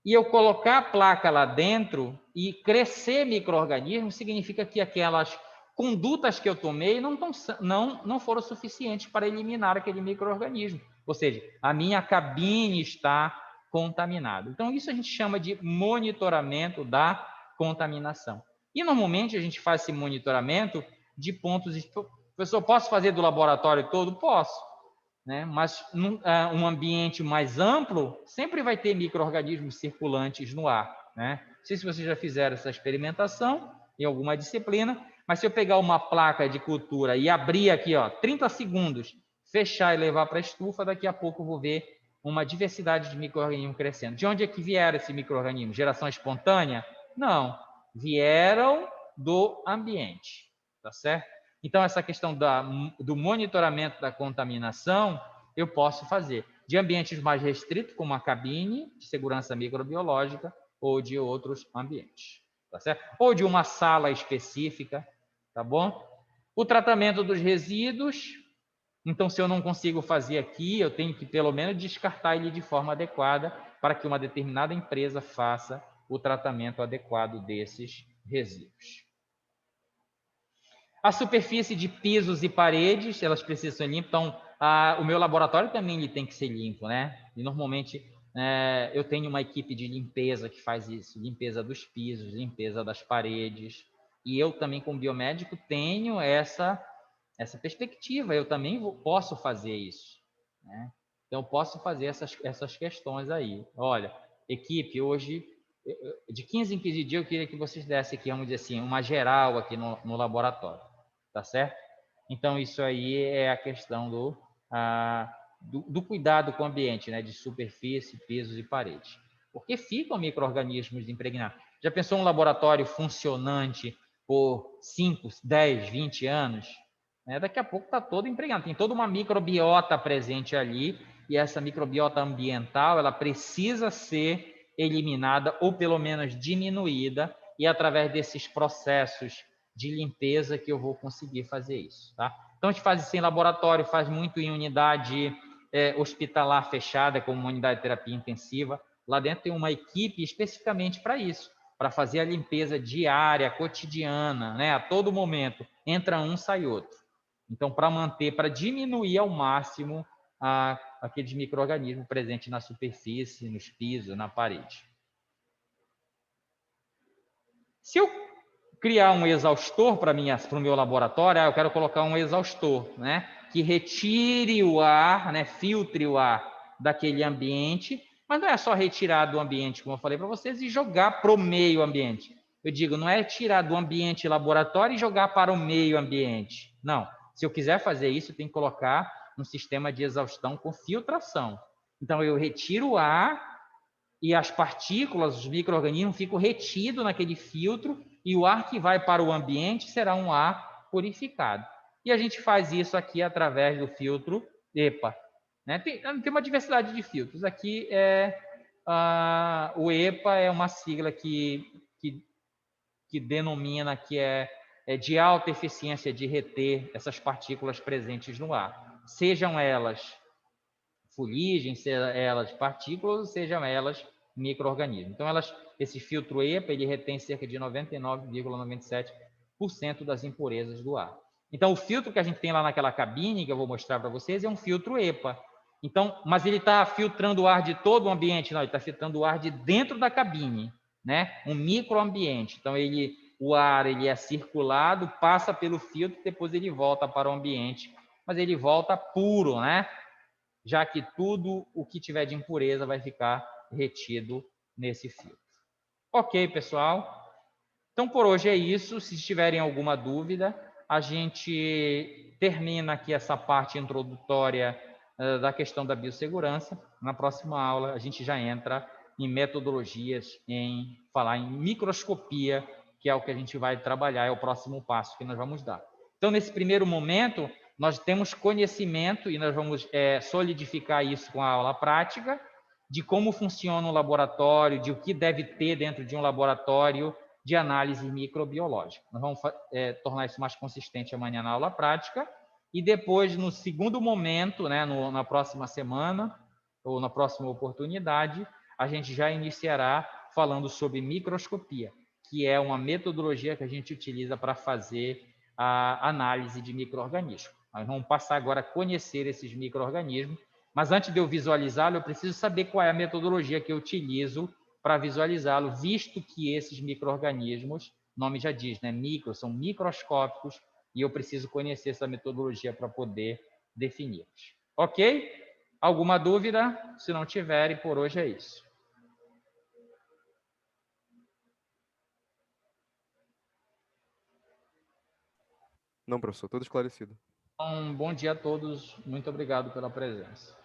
e eu colocar a placa lá dentro e crescer micro-organismo, significa que aquelas condutas que eu tomei não foram suficientes para eliminar aquele micro-organismo. Ou seja, a minha cabine está contaminada. Então, isso a gente chama de monitoramento da contaminação. E, normalmente, a gente faz esse monitoramento de pontos... Professor, posso fazer do laboratório todo? Posso. Né? Mas um ambiente mais amplo sempre vai ter micro-organismos circulantes no ar. Né? Não sei se vocês já fizeram essa experimentação em alguma disciplina, mas se eu pegar uma placa de cultura e abrir aqui, 30 segundos, fechar e levar para a estufa, daqui a pouco eu vou ver uma diversidade de micro-organismos crescendo. De onde é que vieram esses micro-organismos? Geração espontânea? Não, vieram do ambiente, tá certo? Então, essa questão do monitoramento da contaminação, eu posso fazer de ambientes mais restritos, como a cabine de segurança microbiológica, ou de outros ambientes, tá certo? Ou de uma sala específica, tá bom? O tratamento dos resíduos, então, se eu não consigo fazer aqui, eu tenho que, pelo menos, descartar ele de forma adequada para que uma determinada empresa faça o tratamento adequado desses resíduos. A superfície de pisos e paredes, elas precisam ser limpas. Então, o meu laboratório também ele tem que ser limpo, né? E normalmente eu tenho uma equipe de limpeza que faz isso, limpeza dos pisos, limpeza das paredes, E eu também, como biomédico, tenho essa perspectiva, eu também posso fazer isso, né? Então, eu posso fazer essas questões aí. Olha, equipe, hoje, de 15 em 15 dias, eu queria que vocês dessem aqui, vamos dizer assim, uma geral aqui no laboratório, tá certo? Então, isso aí é a questão do cuidado com o ambiente, né? De superfície, pisos e paredes. Porque ficam micro-organismos impregnados. Já pensou um laboratório funcionante por 5, 10, 20 anos? Né? Daqui a pouco está todo empregado. Tem toda uma microbiota presente ali, e essa microbiota ambiental ela precisa ser eliminada ou pelo menos diminuída, e através desses processos de limpeza que eu vou conseguir fazer isso. Tá? Então, a gente faz isso em laboratório, faz muito em unidade hospitalar fechada, como uma unidade de terapia intensiva. Lá dentro tem uma equipe especificamente para isso, para fazer a limpeza diária, cotidiana, né? A todo momento. Entra um, sai outro. Então, para diminuir ao máximo aqueles micro-organismos presentes na superfície, nos pisos, na parede. Se eu criar um exaustor para o meu laboratório, eu quero colocar um exaustor, né, que retire o ar, né, filtre o ar daquele ambiente, mas não é só retirar do ambiente, como eu falei para vocês, e jogar para o meio ambiente. Eu digo, não é tirar do ambiente laboratório e jogar para o meio ambiente. Não. Se eu quiser fazer isso, eu tenho que colocar um sistema de exaustão com filtração. Então, eu retiro o ar e as partículas, os micro-organismos, ficam retidos naquele filtro e o ar que vai para o ambiente será um ar purificado. E a gente faz isso aqui através do filtro EPA. Né? Tem uma diversidade de filtros. Aqui o EPA é uma sigla que denomina que é de alta eficiência de reter essas partículas presentes no ar. Sejam elas fuligem, sejam elas partículas, sejam elas micro-organismos. Então, esse filtro EPA ele retém cerca de 99,97% das impurezas do ar. Então, o filtro que a gente tem lá naquela cabine, que eu vou mostrar para vocês, é um filtro EPA. Então, mas ele está filtrando o ar de todo o ambiente? Não, ele está filtrando o ar de dentro da cabine, né? Um microambiente. Então, o ar ele é circulado, passa pelo filtro, depois ele volta para o ambiente, mas ele volta puro, né? Já que tudo o que tiver de impureza vai ficar retido nesse filtro. Ok, pessoal? Então, por hoje é isso. Se tiverem alguma dúvida, a gente termina aqui essa parte introdutória da questão da biossegurança. Na próxima aula, a gente já entra em metodologias, em falar em microscopia, que é o que a gente vai trabalhar, é o próximo passo que nós vamos dar. Então, nesse primeiro momento, nós temos conhecimento e nós vamos solidificar isso com a aula prática de como funciona um laboratório, de o que deve ter dentro de um laboratório de análise microbiológica. Nós vamos tornar isso mais consistente amanhã na aula prática e depois, no segundo momento, né, na próxima semana ou na próxima oportunidade, a gente já iniciará falando sobre microscopia, que é uma metodologia que a gente utiliza para fazer a análise de micro-organismos. Nós vamos passar agora a conhecer esses micro-organismos, mas antes de eu visualizá-lo, eu preciso saber qual é a metodologia que eu utilizo para visualizá-lo, visto que esses micro-organismos, o nome já diz, né, são microscópicos, e eu preciso conhecer essa metodologia para poder defini-los. Ok? Alguma dúvida? Se não tiverem, por hoje é isso. Não, professor, tudo esclarecido. Então, bom dia a todos. Muito obrigado pela presença.